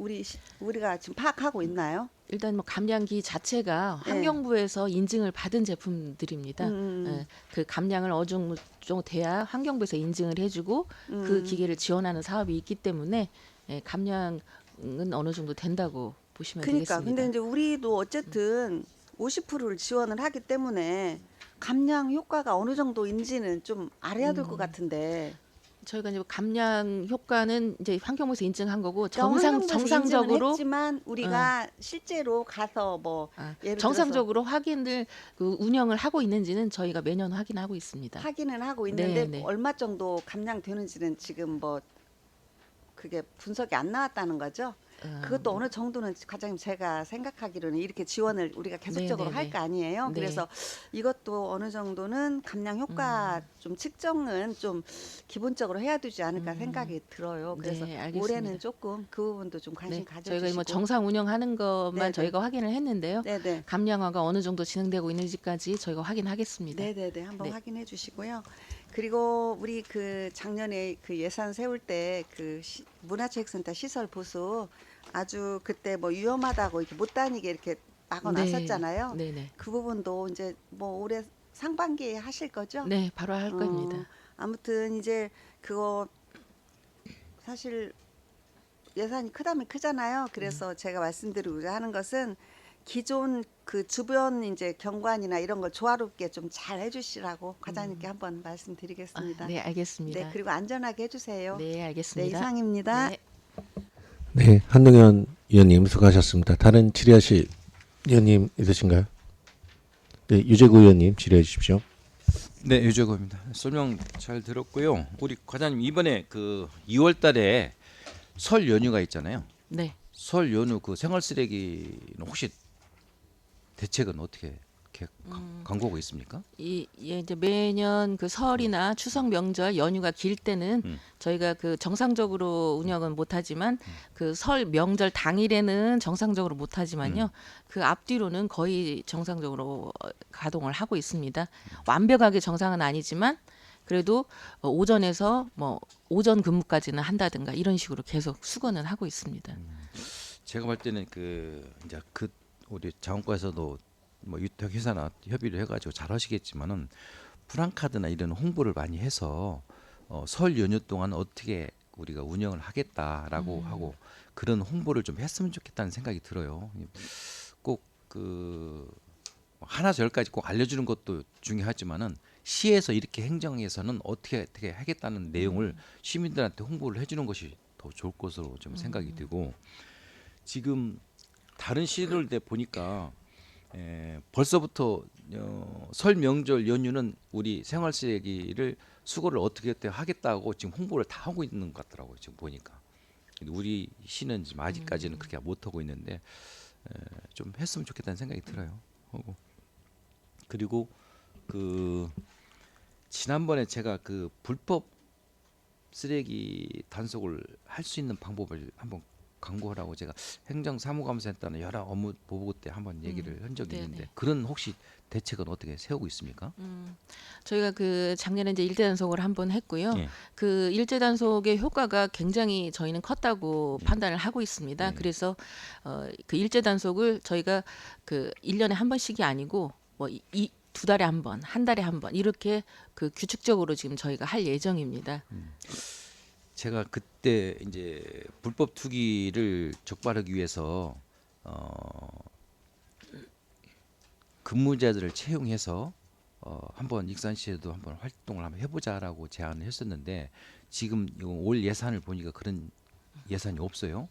우리가 지금 파악하고 있나요? 일단 뭐 감량기 자체가 네. 환경부에서 인증을 받은 제품들입니다. 예, 그 감량을 어느 정도 돼야 환경부에서 인증을 해주고 그 기계를 지원하는 사업이 있기 때문에 예, 감량은 어느 정도 된다고 보시면 그러니까 되겠습니다. 근데 이제 우리도 어쨌든 50%를 지원을 하기 때문에 감량 효과가 어느 정도인지는 좀 알아야 될 것 같은데 저희가 이제 감량 효과는 이제 환경부에서 인증한 거고 그러니까 환경부에서 인증은 정상적으로 했지만 우리가 실제로 가서 뭐 예를 정상적으로 확인을 그 운영을 하고 있는지는 저희가 매년 확인하고 있습니다. 들어서 확인은 하고 있는데 네. 얼마 정도 감량되는지는 지금 뭐 그게 분석이 안 나왔다는 거죠. 그것도 어느 정도는 과장님 제가 생각하기로는 이렇게 지원을 우리가 계속적으로 네. 할 거 아니에요. 네. 그래서 이것도 어느 정도는 감량 효과 좀 측정은 좀 기본적으로 해야 되지 않을까 생각이 들어요. 그래서 네, 알겠습니다. 올해는 조금 그 부분도 좀 관심 네, 가져주시고. 저희가 뭐 정상 운영하는 것만 네네. 저희가 확인을 했는데요. 네네. 감량화가 어느 정도 진행되고 있는지까지 저희가 확인하겠습니다. 네네네 한번 네. 확인해 주시고요. 그리고 우리 그 작년에 그 예산 세울 때 그 문화체육센터 시설 보수 아주 그때 뭐 위험하다고 이렇게 못 다니게 이렇게 막아놨었잖아요. 네네. 그 부분도 이제 뭐 올해 상반기에 하실 거죠? 네, 바로 할 겁니다. 아무튼 이제 그거 사실 예산이 크다면 크잖아요. 그래서 제가 말씀드리고자 하는 것은 기존 그 주변 이제 경관이나 이런 걸 조화롭게 좀 잘 해주시라고 과장님께 한번 말씀드리겠습니다. 네, 알겠습니다. 네, 그리고 안전하게 해주세요. 네, 네, 알겠습니다. 이상입니다. 네. 네, 한동현 위원님 수고하셨습니다. 다른 질의하실 위원님 있으신가요? 네, 유재구 의원님 질의해 주십시오. 네, 유재구입니다. 설명 잘 들었고요. 우리 과장님 이번에 그 2월달에 설 연휴가 있잖아요. 네. 설 연휴 그 생활 쓰레기는 혹시 대책은 어떻게 광고가 있습니까? 이제 매년 그 설이나 추석 명절 연휴가 길 때는 저희가 그 정상적으로 운영은 못하지만 그 설 명절 당일에는 정상적으로 못하지만요 그 앞뒤로는 거의 정상적으로 가동을 하고 있습니다. 완벽하게 정상은 아니지만 그래도 오전에서 뭐 오전 근무까지는 한다든가 이런 식으로 계속 수거는 하고 있습니다. 제가 볼 때는 그 이제 그 우리 자원과에서도 뭐 유통 회사나 협의를 해가지고 잘 하시겠지만은 프랑카드나 이런 홍보를 많이 해서 설 연휴 동안 어떻게 우리가 운영을 하겠다라고 하고 그런 홍보를 좀 했으면 좋겠다는 생각이 들어요. 꼭 그 하나서 열까지 꼭 알려주는 것도 중요하지만은 시에서 이렇게 행정에서는 어떻게 하겠다는 내용을 시민들한테 홍보를 해주는 것이 더 좋을 것으로 좀 생각이 되고 지금 다른 시를 때 보니까 벌써부터 설 명절 연휴는 우리 생활 쓰레기를 수거를 어떻게 하겠다고 지금 홍보를 다 하고 있는 것 같더라고요. 지금 보니까 우리 시는 지금 아직까지는 그렇게 못 하고 있는데 좀 했으면 좋겠다는 생각이 들어요. 하고 그리고 그 지난번에 제가 그 불법 쓰레기 단속을 할 수 있는 방법을 한번 광고하라고 제가 행정사무감사에 따른 여러 업무 보고 때 한번 얘기를 한 적이 있는데 네네. 그런 혹시 대책은 어떻게 세우고 있습니까? 저희가 그 작년에 이제 일제 단속을 한번 했고요. 예. 그 일제 단속의 효과가 굉장히 저희는 컸다고 판단을 하고 있습니다. 네. 그래서 그 일제 단속을 저희가 그 1년에 한 번씩이 아니고 뭐 두 달에 한 번, 한 달에 한 번 이렇게 그 규칙적으로 지금 저희가 할 예정입니다. 제가 그때 이제 불법 투기를 적발하기 위해서 근무자들을 채용해서 한번 익산시에도 한번 활동을 한번 해보자라고 제안을 했었는데 지금 올 예산을 보니까 그런 예산이 없어요.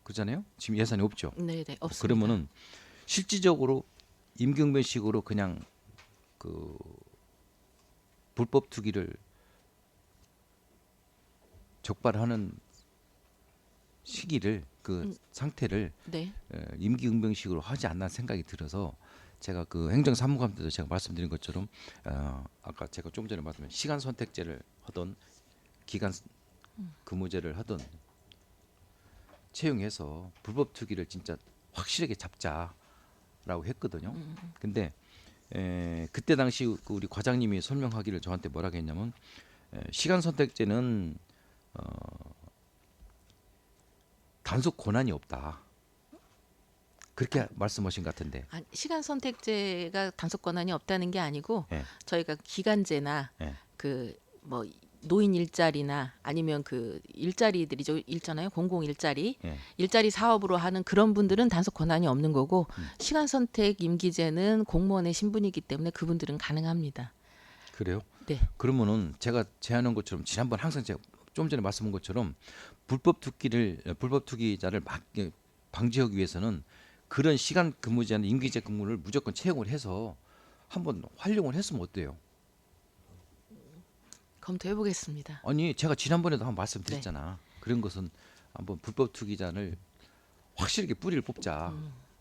그렇잖아요. 지금 예산이 없죠. 네, 네, 없습니다. 그러면은 실질적으로 임기응변식으로 그냥 그 불법 투기를 적발하는 시기를 그 상태를 네. 임기응변식으로 하지 않나 생각이 들어서 제가 그 행정사무관 때도 제가 말씀드린 것처럼 아까 제가 좀 전에 말씀드린 시간 선택제를 하던 기간 근무제를 하던 채용해서 불법 투기를 진짜 확실하게 잡자라고 했거든요. 근데 그때 당시 그 우리 과장님이 설명하기를 저한테 뭐라고 했냐면 시간 선택제는 단속 권한이 없다. 그렇게 말씀하신 것 같은데. 아니, 시간 선택제가 단속 권한이 없다는 게 아니고 예. 저희가 기간제나 예. 그 뭐 노인 일자리나 아니면 그 일자리들이죠 있잖아요. 공공 일자리 예. 일자리 사업으로 하는 그런 분들은 단속 권한이 없는 거고 시간 선택 임기제는 공무원의 신분이기 때문에 그분들은 가능합니다. 그래요? 네. 그러면은 제가 제안한 것처럼 지난번 항상 제가 좀 전에 말씀한 것처럼 불법 투기자를 방지하기 위해서는 그런 시간 근무제나 임기제 근무를 무조건 채용을 해서 한번 활용을 했으면 어때요? 검토해 보겠습니다. 아니 제가 지난번에도 한번 말씀드렸잖아. 그런 것은 한번 불법 투기자를 확실하게 뿌리를 뽑자.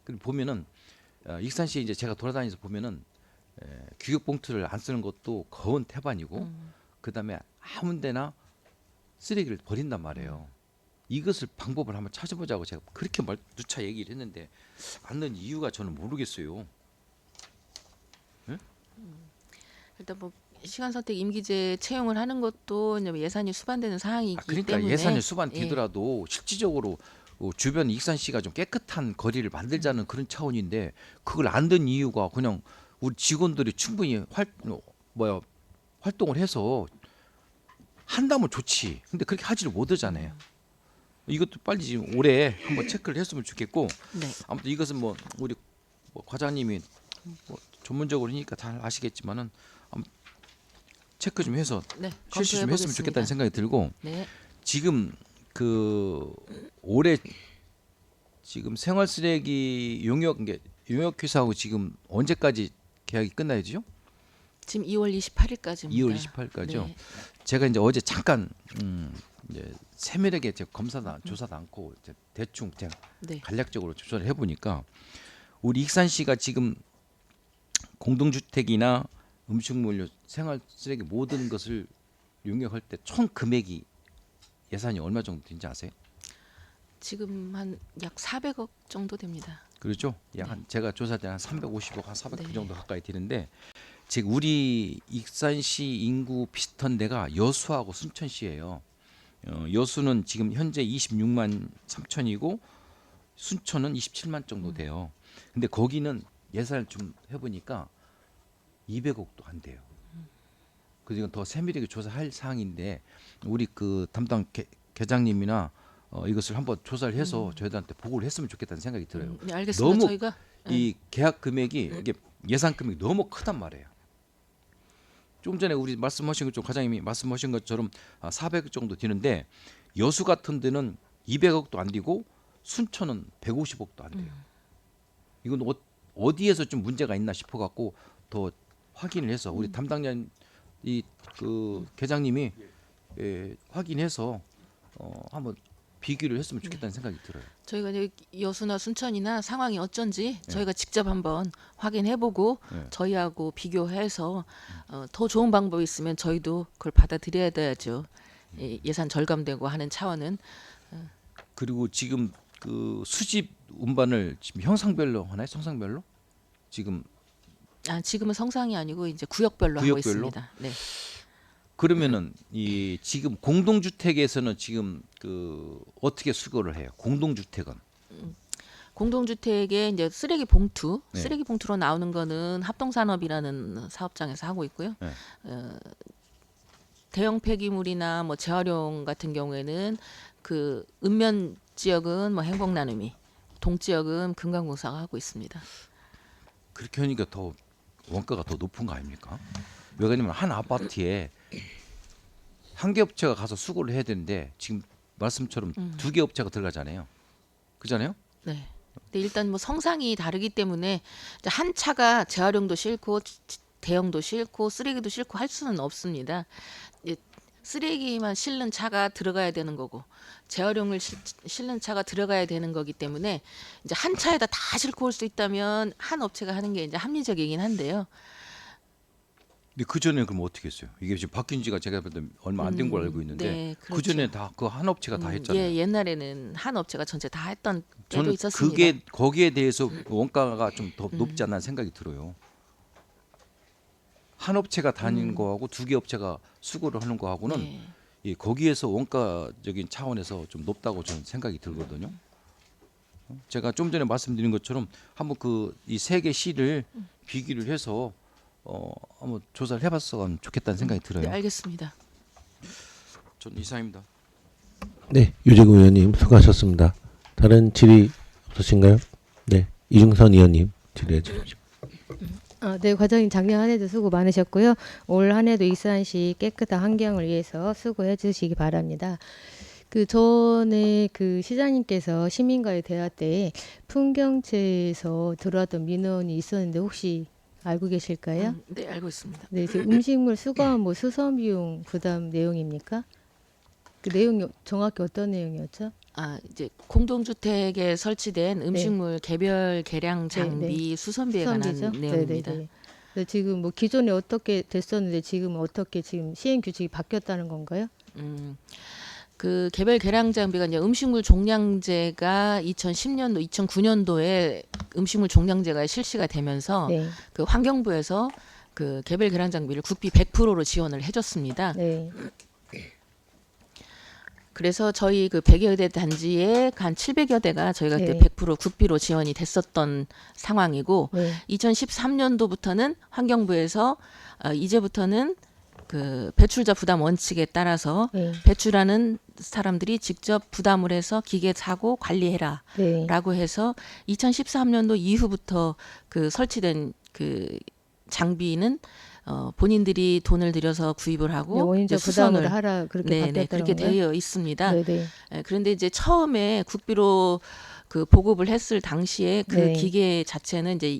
근데 보면은 익산시에 이제 제가 돌아다니면서 보면은 규격 봉투를 안 쓰는 것도 거은 태반이고 그다음에 아무데나 쓰레기를 버린단 말이에요. 이것을 방법을 한번 찾아보자고 제가 그렇게 누차 얘기를 했는데 않는 이유가 저는 모르겠어요. 일단 뭐 시간 선택 임기제 채용을 하는 것도 이제 예산이 수반되는 사항이기 그러니까 때문에 예산이 수반되더라도 실질적으로 주변 익산시가 좀 깨끗한 거리를 만들자는 그런 차원인데 그걸 안 된 이유가 그냥 우리 직원들이 충분히 활동을 해서 한다면 좋지. 근데 그렇게 하지를 못하잖아요. 이것도 빨리 지금 올해 한번 체크를 했으면 좋겠고 네. 아무튼 이것은 뭐 우리 과장님이 뭐 전문적으로 하니까 잘 아시겠지만은 체크 좀 해서 네, 실시 좀 했으면 좋겠다는 검토해보겠습니다. 생각이 들고 네. 지금 그 올해 지금 생활 쓰레기 용역 회사하고 지금 언제까지 계약이 끝나야죠? 지금 2월 28일까지입니다. 2월 28일까지요. 네. 제가 이제 어제 잠깐 이제 세밀하게 제가 조사도 않고 이제 대충 제가 네. 간략적으로 조사를 해보니까 우리 익산시가 지금 공동주택이나 음식물류, 생활 쓰레기 모든 것을 용역할 때 총 금액이 예산이 얼마 정도 되는지 아세요? 지금 한 약 400억 정도 됩니다. 그렇죠? 약 한 제가 조사할 때 한 350억, 한 400억 네. 정도 가까이 되는데 지금 우리 익산시 인구 비슷한 데가 여수하고 순천시예요. 여수는 지금 현재 26만 3천이고 순천은 27만 정도 돼요. 근데 거기는 예산을 좀 해보니까 200억도 안 돼요. 그래서 이건 더 세밀하게 조사할 사항인데 우리 그 담당 계장님이나 이것을 한번 조사를 해서 저희들한테 보고를 했으면 좋겠다는 생각이 들어요. 네, 알겠습니다. 너무 저희가 이 계약 금액이 이게 예산 금액이 너무 크단 말이에요. 좀 전에 우리 말씀하신 것처럼 과장님이 말씀하신 것처럼 400억 정도 되는데 여수 같은 데는 200억도 안 되고 순천은 150억도 안 돼요. 이건 어디에서 좀 문제가 있나 싶어 갖고 더 확인을 해서 우리 담당자 그 계장님이 확인해서 한번 비교를 했으면 좋겠다는 생각이 들어요. 저희가 이제 여수나 순천이나 상황이 어쩐지 저희가 직접 한번 확인해보고 네. 저희하고 비교해서 더 좋은 방법이 있으면 저희도 그걸 받아들여야 돼야죠. 예산 절감되고 하는 차원은 그리고 지금 그 수집 운반을 지금 형상별로 하나요? 성상별로? 지금은 성상이 아니고 이제 구역별로 하고 구역별로? 있습니다. 네. 그러면은 이 지금 공동주택에서는 지금 그 어떻게 수거를 해요? 공동주택은 공동주택에 이제 쓰레기 봉투, 네. 쓰레기 봉투로 나오는 거는 합동산업이라는 사업장에서 하고 있고요. 네. 대형 폐기물이나 뭐 재활용 같은 경우에는 그 읍면 지역은 뭐 행복나눔이, 동 지역은 금강공사가 하고 있습니다. 그렇게 하니까 더 원가가 더 높은 거 아닙니까? 왜 그러냐면 한 아파트에 한 개 업체가 가서 수거를 해야 되는데 지금 말씀처럼 두 개 업체가 들어가잖아요. 그잖아요? 네. 근데 일단 뭐 성상이 다르기 때문에 이제 한 차가 재활용도 싫고 대형도 싫고 쓰레기도 싫고 할 수는 없습니다. 이제 쓰레기만 실는 차가 들어가야 되는 거고 재활용을 실는 차가 들어가야 되는 거기 때문에 이제 한 차에다 다 싣고 올 수 있다면 한 업체가 하는 게 이제 합리적이긴 한데요. 근데 그 전에 그럼 어떻게 했어요? 이게 지금 바뀐 지가 제가 볼 때 얼마 안 된 걸 알고 있는데 네, 그 전에 다 그 한 업체가 다 했잖아요. 예, 옛날에는 한 업체가 전체 다 했던 때도 저는 있었습니다. 그게 거기에 대해서 원가가 좀 더 높지 않나 생각이 들어요. 한 업체가 다니는 거하고 두 개 업체가 수거를 하는 거하고는 네. 예, 거기에서 원가적인 차원에서 좀 높다고 저는 생각이 들거든요. 제가 좀 전에 말씀드린 것처럼 한번 그 이 세 개 시를 비교를 해서 한번 조사를 해봤으면 좋겠다는 생각이 들어요. 네, 알겠습니다. 전 이상입니다. 네, 유재구 의원님 수고하셨습니다. 다른 질의 없으신가요? 네, 이중선 의원님 질의해 주십시오. 네, 과장님 작년 한 해도 수고 많으셨고요. 올 한 해도 익산시 깨끗한 환경을 위해서 수고해 주시기 바랍니다. 그 전에 그 시장님께서 시민과의 대화 때 풍경채에서 들어왔던 민원이 있었는데 혹시 알고 계실까요? 네, 알고 있습니다. 네, 지금 음식물 수거함 뭐 수선 비용 부담 내용입니까? 그 내용이 정확히 어떤 내용이었죠? 이제 공동주택에 설치된 음식물 개별 계량 장비 수선비에 관한 수선비죠? 내용입니다. 네네네. 근데 지금 뭐 기존에 어떻게 됐었는데 지금 어떻게 지금 시행 규칙이 바뀌었다는 건가요? 그 개별 계량 장비가 이제 음식물 종량제가 2010년도, 2009년도에 음식물 종량제가 실시가 되면서 네. 그 환경부에서 그 개별 계량 장비를 국비 100%로 지원을 해줬습니다. 네. 그래서 저희 그 100여 대 단지에 한 700여 대가 저희가 네. 그때 100% 국비로 지원이 됐었던 상황이고 네. 2013년도부터는 환경부에서 이제부터는 그 배출자 부담 원칙에 따라서 네. 배출하는 사람들이 직접 부담을 해서 기계 사고 관리해라 네. 라고 해서 2013년도 이후부터 그 설치된 그 장비는 본인들이 돈을 들여서 구입을 하고 네, 원인적 이제 부담을 하라 그렇게 네네 바뀌었다는 그렇게 건가요? 되어 있습니다. 네네. 그런데 이제 처음에 국비로 그 보급을 했을 당시에 그 네. 기계 자체는 이제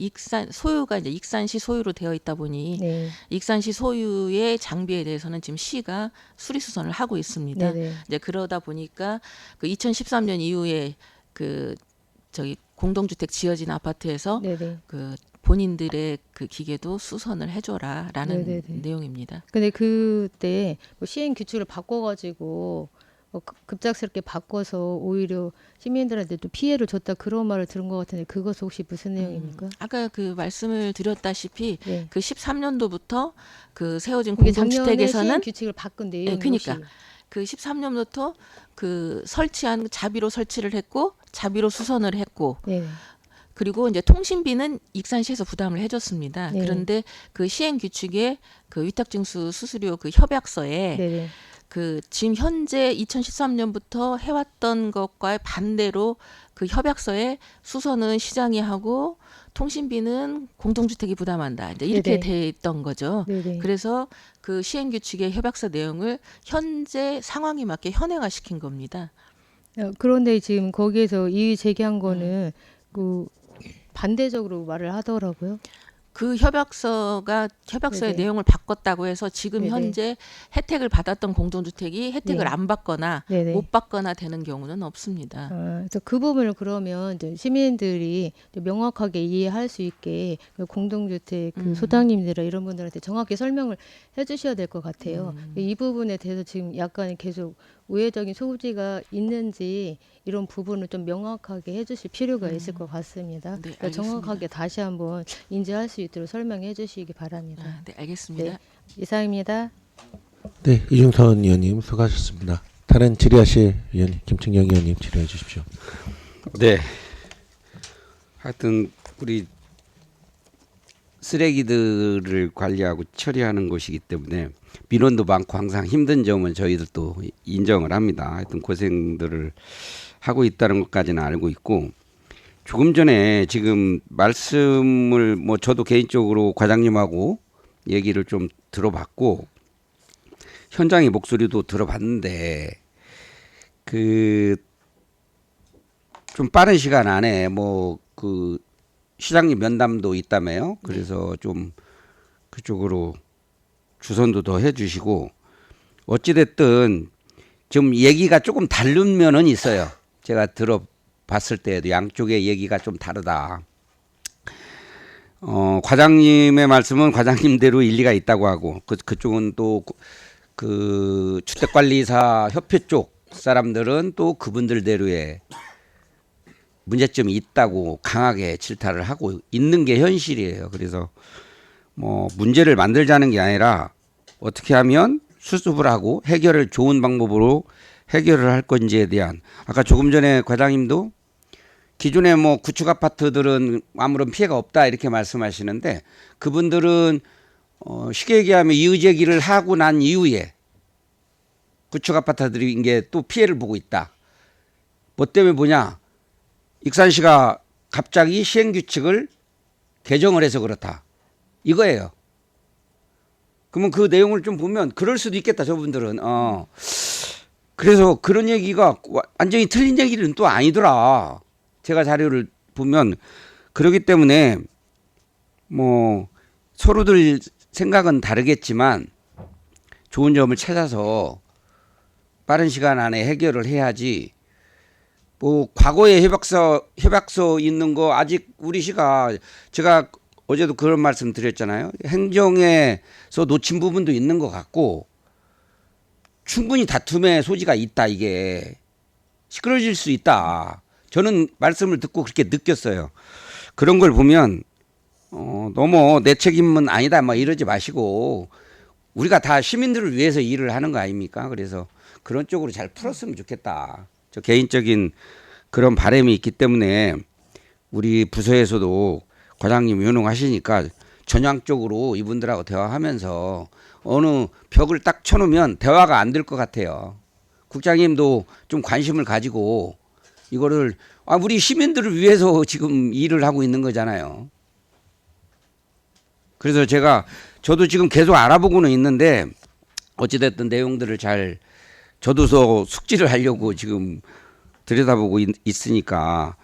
소유가 이제 익산시 소유로 되어 있다 보니 네. 익산시 소유의 장비에 대해서는 지금 시가 수리수선을 하고 있습니다. 네네. 이제 그러다 보니까 그 2013년 이후에 그 저기 공동주택 지어진 아파트에서 네네. 그 본인들의 그 기계도 수선을 해줘라라는 네네네. 내용입니다. 근데 그때 뭐 시행 규칙을 바꿔가지고 급작스럽게 바꿔서 오히려 시민들한테 또 피해를 줬다 그런 말을 들은 것 같은데 그것은 혹시 무슨 내용입니까? 아까 그 말씀을 드렸다시피 네. 그 13년도부터 그 세워진 이게 작년에 시행 공동주택에서는 규칙을 바꾼 내용이 그러니까 혹시 그 13년부터 그 설치한 자비로 설치를 했고 자비로 수선을 했고 네. 그리고 이제 통신비는 익산시에서 부담을 해줬습니다. 네. 그런데 그 시행 규칙에 그 위탁징수 수수료 그 협약서에 네네. 그 지금 현재 2013년부터 해왔던 것과 반대로 그 협약서에 수선은 시장이 하고 통신비는 공동주택이 부담한다. 이제 이렇게 네네. 돼 있던 거죠. 네네. 그래서 그 시행규칙의 협약서 내용을 현재 상황에 맞게 현행화시킨 겁니다. 그런데 지금 거기에서 이의 제기한 거는 그 반대적으로 말을 하더라고요. 그 협약서의 네네. 내용을 바꿨다고 해서 지금 네네. 현재 혜택을 받았던 공동주택이 혜택을 네. 안 받거나 네네. 못 받거나 되는 경우는 없습니다. 그래서 그 부분을 그러면 이제 시민들이 이제 명확하게 이해할 수 있게 그 공동주택 그 소장님들이나 이런 분들한테 정확히 설명을 해주셔야 될 것 같아요. 이 부분에 대해서 지금 약간 계속 우회적인 소지가 있는지 이런 부분을 좀 명확하게 해주실 필요가 있을 것 같습니다. 네, 그러니까 알겠습니다. 정확하게 다시 한번 인지할 수 있도록 설명해 주시기 바랍니다. 네, 알겠습니다. 네, 이상입니다. 네, 이중선 의원님 수고하셨습니다. 다른 질의하실 의원님 김충영 의원님 질의해 주십시오. 네. 하여튼 우리 쓰레기들을 관리하고 처리하는 곳이기 때문에 민원도 많고 항상 힘든 점은 저희들도 인정을 합니다. 하여튼 고생들을 하고 있다는 것까지는 알고 있고 조금 전에 지금 말씀을 뭐 저도 개인적으로 과장님하고 얘기를 좀 들어봤고 현장의 목소리도 들어봤는데 그 좀 빠른 시간 안에 뭐 그 시장님 면담도 있다며요. 그래서 좀 그쪽으로 주선도 더 해주시고 어찌됐든 좀 얘기가 조금 다른 면은 있어요. 제가 들어봤을 때에도 양쪽의 얘기가 좀 다르다. 과장님의 말씀은 과장님대로 일리가 있다고 하고 그쪽은 또 그 주택관리사 협회 쪽 사람들은 또 그분들대로의 문제점이 있다고 강하게 질타를 하고 있는 게 현실이에요. 그래서 뭐 문제를 만들자는 게 아니라 어떻게 하면 수습을 하고 해결을 좋은 방법으로 해결을 할 건지에 대한 아까 조금 전에 과장님도 기존의 뭐 구축 아파트들은 아무런 피해가 없다 이렇게 말씀하시는데 그분들은 쉽게 얘기하면 이의제기를 하고 난 이후에 구축 아파트들이 이게 또 피해를 보고 있다. 뭐 때문에 보냐? 익산시가 갑자기 시행규칙을 개정을 해서 그렇다. 이거예요. 그러면 그 내용을 좀 보면 그럴 수도 있겠다. 저분들은. 그래서 그런 얘기가 완전히 틀린 얘기는 또 아니더라. 제가 자료를 보면 그렇기 때문에 뭐 서로들 생각은 다르겠지만 좋은 점을 찾아서 빠른 시간 안에 해결을 해야지. 뭐 과거에 협약서 있는 거 아직 우리 시가 제가 어제도 그런 말씀 드렸잖아요. 행정에서 놓친 부분도 있는 것 같고 충분히 다툼의 소지가 있다. 이게 시끄러질 수 있다. 저는 말씀을 듣고 그렇게 느꼈어요. 그런 걸 보면 너무 내 책임은 아니다 막 이러지 마시고 우리가 다 시민들을 위해서 일을 하는 거 아닙니까? 그래서 그런 쪽으로 잘 풀었으면 좋겠다. 저 개인적인 그런 바람이 있기 때문에 우리 부서에서도 과장님 유능하시니까 전향적으로 이분들하고 대화하면서 어느 벽을 딱 쳐놓으면 대화가 안 될 것 같아요. 국장님도 좀 관심을 가지고 이거를 우리 시민들을 위해서 지금 일을 하고 있는 거잖아요. 그래서 저도 지금 계속 알아보고는 있는데 어찌됐든 내용들을 잘 저도 숙지를 하려고 지금 들여다보고 있으니까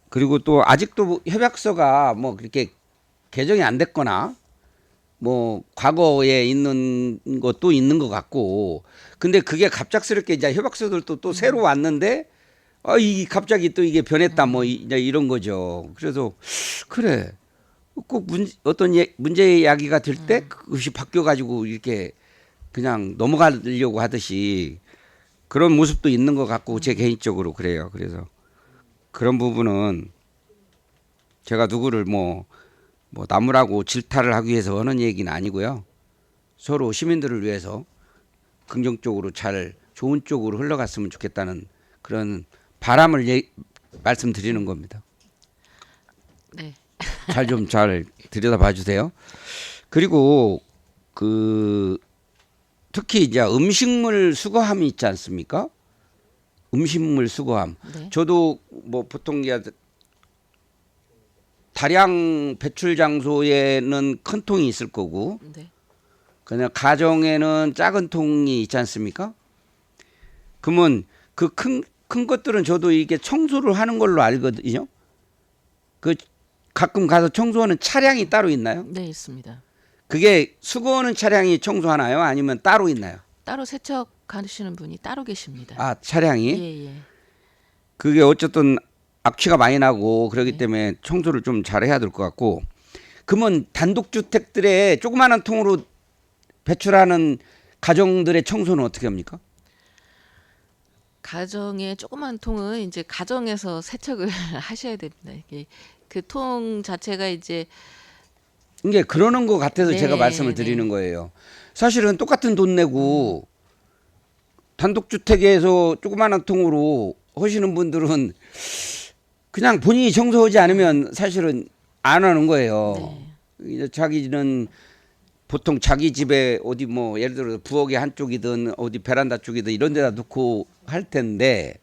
그리고 또 아직도 협약서가 뭐 그렇게 개정이 안 됐거나 뭐 과거에 있는 것도 있는 것 같고 근데 그게 갑작스럽게 이제 협약서들도 또 새로 왔는데 이 갑자기 또 이게 변했다 뭐 이제 이런 거죠. 그래서 그래 꼭 어떤 문제 이야기가 될 때 그것이 바뀌어 가지고 이렇게 그냥 넘어가려고 하듯이 그런 모습도 있는 것 같고 제 개인적으로 그래요. 그래서 그런 부분은 제가 누구를 뭐 나무라고 질타를 하기 위해서 하는 얘기는 아니고요. 서로 시민들을 위해서 긍정적으로 잘 좋은 쪽으로 흘러갔으면 좋겠다는 그런 바람을 말씀드리는 겁니다. 네. 잘 들여다봐 주세요. 그리고 특히 이제 음식물 수거함이 있지 않습니까? 음식물 수거함. 네. 저도 뭐 보통 다량 배출 장소에는 큰 통이 있을 거고, 네. 그냥 가정에는 작은 통이 있지 않습니까? 그러면 그 큰 것들은 저도 이게 청소를 하는 걸로 알거든요. 가끔 가서 청소하는 차량이 따로 있나요? 네, 있습니다. 그게 수거하는 차량이 청소하나요? 아니면 따로 있나요? 따로 세척하시는 분이 따로 계십니다. 아, 차량이? 예. 그게 어쨌든 악취가 많이 나고 그렇기 때문에 청소를 좀 잘해야 될 것 같고 그러면 단독주택들의 조그마한 통으로 배출하는 가정들의 청소는 어떻게 합니까? 가정의 조그만 통은 이제 가정에서 세척을 하셔야 됩니다. 이게 그 통 자체가 이제 이게 그러는 것 같아서 네, 제가 말씀을 드리는 거예요. 사실은 똑같은 돈 내고 단독주택에서 조그마한 통으로 하시는 분들은 그냥 본인이 청소하지 않으면 사실은 안 하는 거예요. 이제 자기는 보통 자기 집에 어디 뭐 예를 들어 부엌의 한쪽이든 어디 베란다 쪽이든 이런 데다 놓고 할 텐데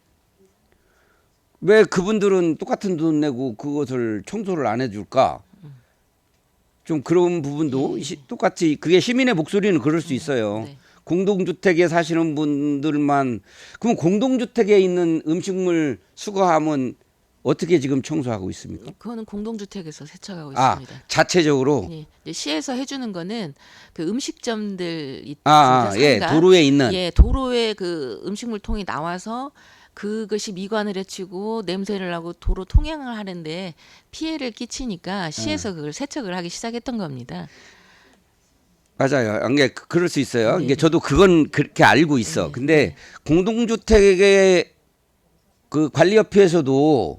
왜 그분들은 똑같은 돈 내고 그것을 청소를 안 해줄까? 좀 그런 부분도 똑같이 그게 시민의 목소리는 그럴 수 있어요. 네. 공동주택에 사시는 분들만 그럼 공동주택에 있는 음식물 수거함은 어떻게 지금 청소하고 있습니까? 그거는 공동주택에서 세척하고 아, 있습니다. 자체적으로 예, 이제 시에서 해주는 거는 그 음식점들 예, 도로에 있는 예, 도로에 그 음식물 통이 나와서 그것이 미관을 해치고 냄새를 나고 도로 통행을 하는데 피해를 끼치니까 시에서 그걸 세척을 하기 시작했던 겁니다. 맞아요. 이게 그럴 수 있어요. 네. 이게 저도 그건 그렇게 알고 있어. 네, 근데 공동주택의 그 관리협회에서도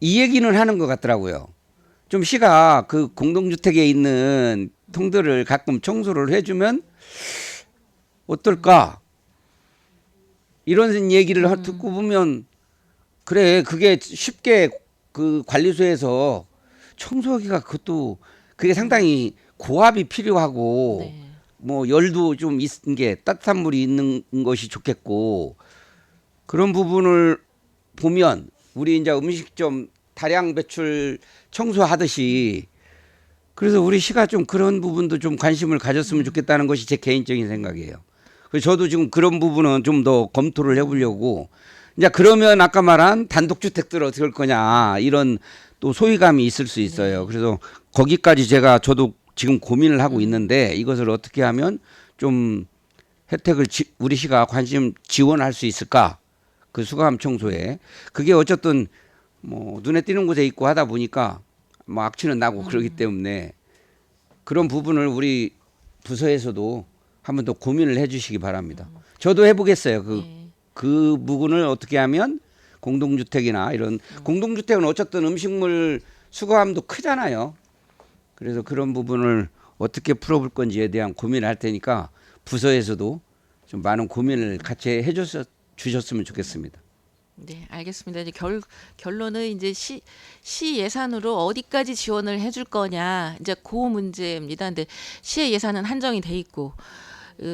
이 얘기는 하는 것 같더라고요. 좀 시가 그 공동주택에 있는 통들을 가끔 청소를 해주면 어떨까? 이런 얘기를 듣고 보면 그래 그게 쉽게 그 관리소에서 청소하기가 그것도 그게 상당히 고압이 필요하고 네. 뭐 열도 좀 있는 게 따뜻한 물이 있는 것이 좋겠고 그런 부분을 보면 우리 이제 음식점 다량 배출 청소하듯이 그래서 우리 시가 좀 그런 부분도 좀 관심을 가졌으면 좋겠다는 것이 제 개인적인 생각이에요. 그래서 저도 지금 그런 부분은 좀 더 검토를 해보려고 이제 그러면 아까 말한 단독주택들 어떻게 할 거냐 이런 또 소외감이 있을 수 있어요. 그래서 거기까지 저도 지금 고민을 하고 있는데 이것을 어떻게 하면 좀 혜택을 우리 시가 관심 지원할 수 있을까? 그 수거함 청소에 그게 어쨌든 뭐 눈에 띄는 곳에 있고 하다 보니까 뭐 악취는 나고 그러기 때문에 그런 부분을 우리 부서에서도 한번 더 고민을 해주시기 바랍니다. 저도 해보겠어요. 그 부분을 어떻게 하면 공동주택이나 이런 공동주택은 어쨌든 음식물 수거함도 크잖아요. 그래서 그런 부분을 어떻게 풀어볼 건지에 대한 고민을 할 테니까 부서에서도 좀 많은 고민을 같이 주셨으면 좋겠습니다. 네, 알겠습니다. 이제 결론은 이제 시 예산으로 어디까지 지원을 해줄 거냐 이제 그 문제입니다. 근데 시의 예산은 한정이 돼 있고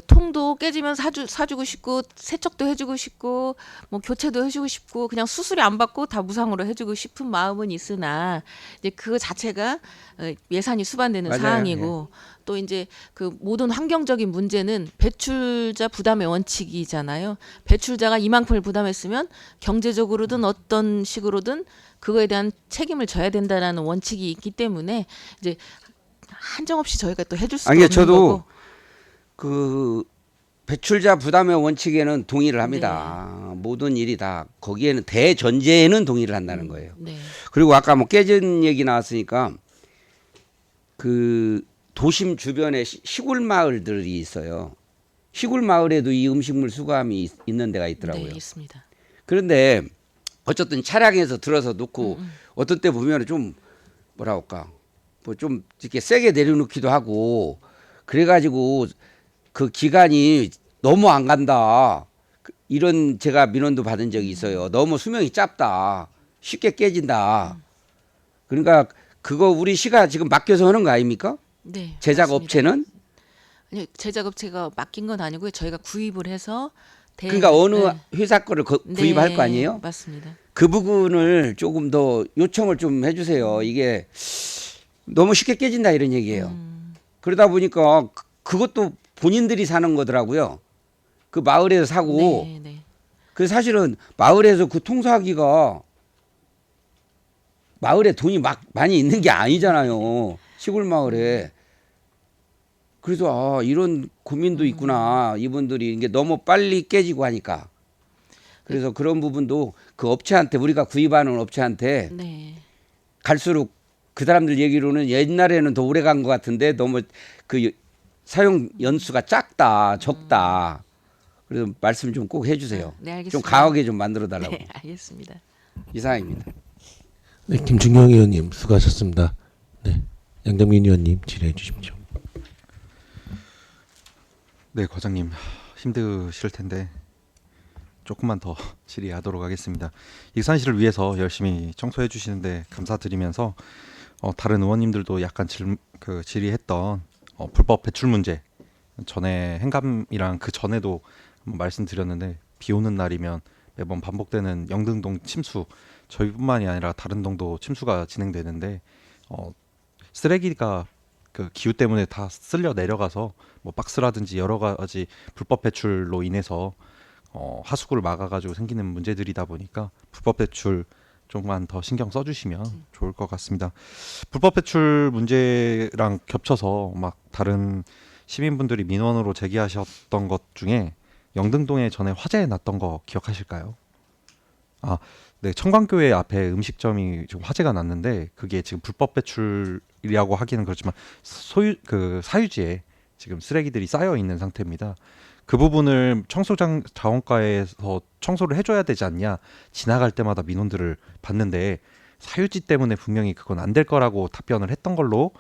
통도 깨지면 사주고 싶고 세척도 해주고 싶고 뭐 교체도 해주고 싶고 그냥 수수료 안 받고 다 무상으로 해주고 싶은 마음은 있으나 이제 그 자체가 예산이 수반되는 맞아요. 사항이고 또 이제 그 모든 환경적인 문제는 배출자 부담의 원칙이잖아요. 배출자가 이만큼을 부담했으면 경제적으로든 어떤 식으로든 그거에 대한 책임을 져야 된다라는 원칙이 있기 때문에 이제 한정없이 저희가 또 해줄 수도 없는 거고. 그 배출자 부담의 원칙에는 동의를 합니다. 모든 일이 다 거기에는 대전제에는 동의를 한다는 거예요. 네. 그리고 아까 뭐 깨진 얘기 나왔으니까 그 도심 주변에 시골 마을들이 있어요. 시골 마을에도 이 음식물 수거함이 있는 데가 있더라고요. 네, 있습니다. 그런데 어쨌든 차량에서 들어서 놓고 어떤 때 보면 좀 뭐라 할까 뭐 좀 이렇게 세게 내려놓기도 하고 그래가지고 그 기간이 너무 안 간다. 이런 제가 민원도 받은 적이 있어요. 너무 수명이 짧다. 쉽게 깨진다. 그러니까 그거 우리 시가 지금 맡겨서 하는 거 아닙니까? 네. 제작 맞습니다. 업체는? 아니, 제작 업체가 맡긴 건 아니고요. 저희가 구입을 해서 그러니까 어느 회사 거를 구입할 거 아니에요? 맞습니다. 그 부분을 조금 더 요청을 좀 해주세요. 이게 너무 쉽게 깨진다 이런 얘기예요. 그러다 보니까 그것도 본인들이 사는 거더라고요. 그 마을에서 사고. 네, 네. 그 사실은 마을에서 그 통사하기가 마을에 돈이 막 많이 있는 게 아니잖아요. 시골 마을에. 그래서 아, 이런 고민도 있구나. 이분들이 이게 너무 빨리 깨지고 하니까. 그래서 그런 부분도 그 업체한테 우리가 구입하는 업체한테 네. 갈수록 그 사람들 얘기로는 옛날에는 더 오래 간 것 같은데 너무 그 사용 연수가 작다, 적다. 그래서 말씀 좀 꼭 해주세요. 네, 알겠습니다. 좀 강하게 좀 만들어 달라고. 네, 알겠습니다. 이상입니다. 네, 김준영 의원님 수고하셨습니다. 네, 양정민 의원님 질의해 주십시오. 네, 과장님 힘드실 텐데 조금만 더 질의하도록 하겠습니다. 익산시를 위해서 열심히 청소해 주시는데 감사드리면서 다른 의원님들도 약간 질의했던 불법 배출 문제 전에 행감이랑 그 전에도 한번 말씀드렸는데 비 오는 날이면 매번 반복되는 영등동 침수 저희뿐만이 아니라 다른 동도 침수가 진행되는데 쓰레기가 그 기후 때문에 다 쓸려 내려가서 뭐 박스라든지 여러 가지 불법 배출로 인해서 하수구를 막아가지고 생기는 문제들이다 보니까 불법 배출 좀만 더 신경 써주시면 좋을 것 같습니다. 불법 배출 문제랑 겹쳐서 막 다른 시민분들이 민원으로 제기하셨던 것 중에 영등동에 전에 화재 났던 거 기억하실까요? 아, 네, 청광교회 앞에 음식점이 지금 화재가 났는데 그게 지금 불법 배출이라고 하기는 그렇지만 사유지에 지금 쓰레기들이 쌓여 있는 상태입니다. 그 부분을 자원과에서 청소를 해줘야 되지 않냐, 지나갈 때마다 민원들을 받는데 사유지 때문에 분명히 그건 안 될 거라고 답변을 했던 걸로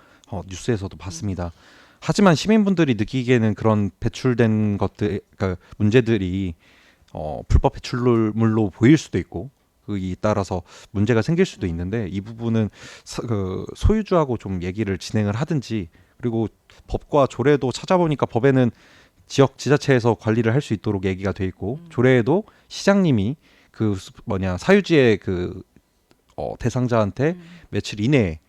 뉴스에서도 봤습니다. 하지만 시민분들이 느끼기에는 그런 배출된 것들, 그러니까 문제들이 불법 배출물로 보일 수도 있고 그에 따라서 문제가 생길 수도 있는데 이 부분은 소유주하고 좀 얘기를 진행을 하든지, 그리고 법과 조례도 찾아보니까 법에는 지역 지자체에서 관리를 할 수 있도록 얘기가 돼 있고 조례에도 시장님이 사유지의 대상자한테 며칠 이내에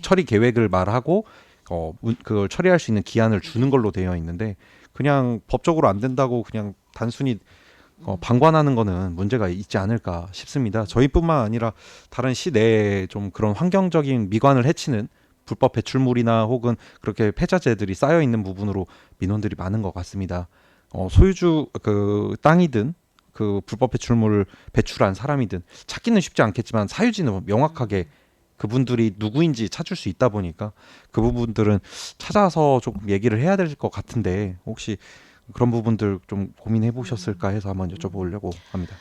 처리 계획을 말하고 그걸 처리할 수 있는 기한을 주는 걸로 되어 있는데 그냥 법적으로 안 된다고 그냥 단순히 방관하는 거는 문제가 있지 않을까 싶습니다. 저희뿐만 아니라 다른 시내에 좀 그런 환경적인 미관을 해치는 불법 배출물이나 혹은 그렇게 폐자재들이 쌓여 있는 부분으로 민원들이 많은 것 같습니다. 소유주 땅이든 그 불법 배출물을 배출한 사람이든 찾기는 쉽지 않겠지만 사유지는 명확하게 그분들이 누구인지 찾을 수 있다 보니까 그 부분들은 찾아서 조금 얘기를 해야 될 것 같은데 혹시 그런 부분들 좀 고민해 보셨을까 해서 한번 여쭤보려고 합니다.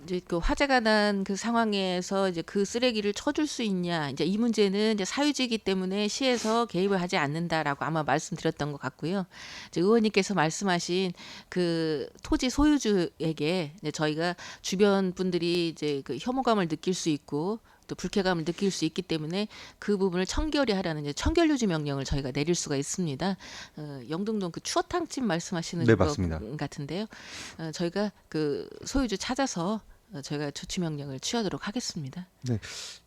이제 그 화재가 난 그 상황에서 이제 그 쓰레기를 쳐줄 수 있냐, 이제 이 문제는 이제 사유지이기 때문에 시에서 개입을 하지 않는다라고 아마 말씀드렸던 것 같고요. 이제 의원님께서 말씀하신 그 토지 소유주에게 이제 저희가 주변 분들이 이제 그 혐오감을 느낄 수 있고 또 불쾌감을 느낄 수 있기 때문에 그 부분을 청결히 하라는 이제 청결유지 명령을 저희가 내릴 수가 있습니다. 영등동 그 추어탕집 말씀하시는 네, 것 맞습니다. 같은데요. 저희가 그 소유주 찾아서 저희가 조치 명령을 취하도록 하겠습니다. 네,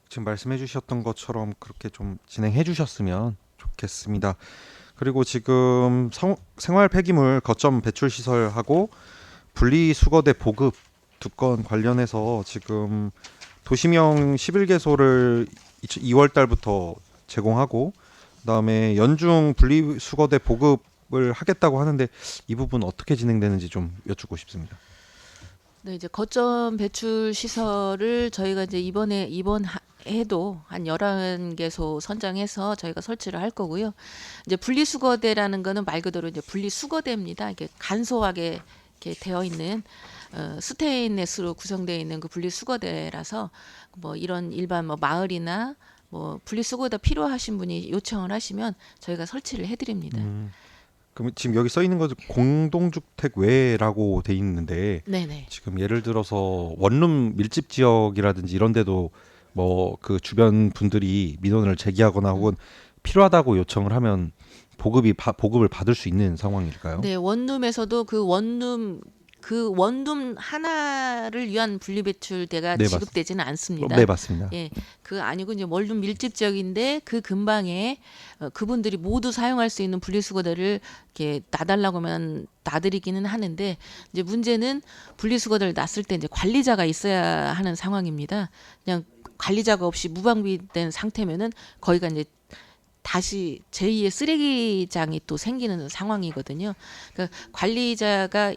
지금 말씀해 주셨던 것처럼 그렇게 좀 진행해 주셨으면 좋겠습니다. 그리고 지금 생활 폐기물 거점 배출 시설하고 분리수거대 보급 두 건 관련해서 지금 도시명 11개소를 2월 달부터 제공하고 그다음에 연중 분리수거대 보급을 하겠다고 하는데 이 부분 어떻게 진행되는지 좀 여쭙고 싶습니다. 네, 이제 거점 배출 시설을 저희가 이제 이번 해도 한 11개소 선정해서 저희가 설치를 할 거고요. 이제 분리수거대라는 거는 말 그대로 이제 분리수거대입니다. 이게 간소하게 이렇게 되어 있는 스테인레스로 구성되어 있는 그 분리수거대라서 뭐 이런 일반 뭐 마을이나 뭐 분리수거대 필요하신 분이 요청을 하시면 저희가 설치를 해드립니다. 그럼 지금 여기 써 있는 것은 공동주택 외라고 돼 있는데 네네. 지금 예를 들어서 원룸 밀집 지역이라든지 이런 데도 뭐 그 주변 분들이 민원을 제기하거나 혹은 필요하다고 요청을 하면 보급을 받을 수 있는 상황일까요? 네, 원룸에서도 그 원룸 하나를 위한 분리배출대가 네, 지급되지는 않습니다. 네, 맞습니다. 예, 그 아니고 이제 원룸 밀집 지역인데 그 근방에 그분들이 모두 사용할 수 있는 분리수거대를 이렇게 놔달라고 하면 놔드리기는 하는데 이제 문제는 분리수거대를 놨을 때 이제 관리자가 있어야 하는 상황입니다. 그냥 관리자가 없이 무방비된 상태면은 거기가 이제 다시 제2의 쓰레기장이 또 생기는 상황이거든요. 그러니까 관리자가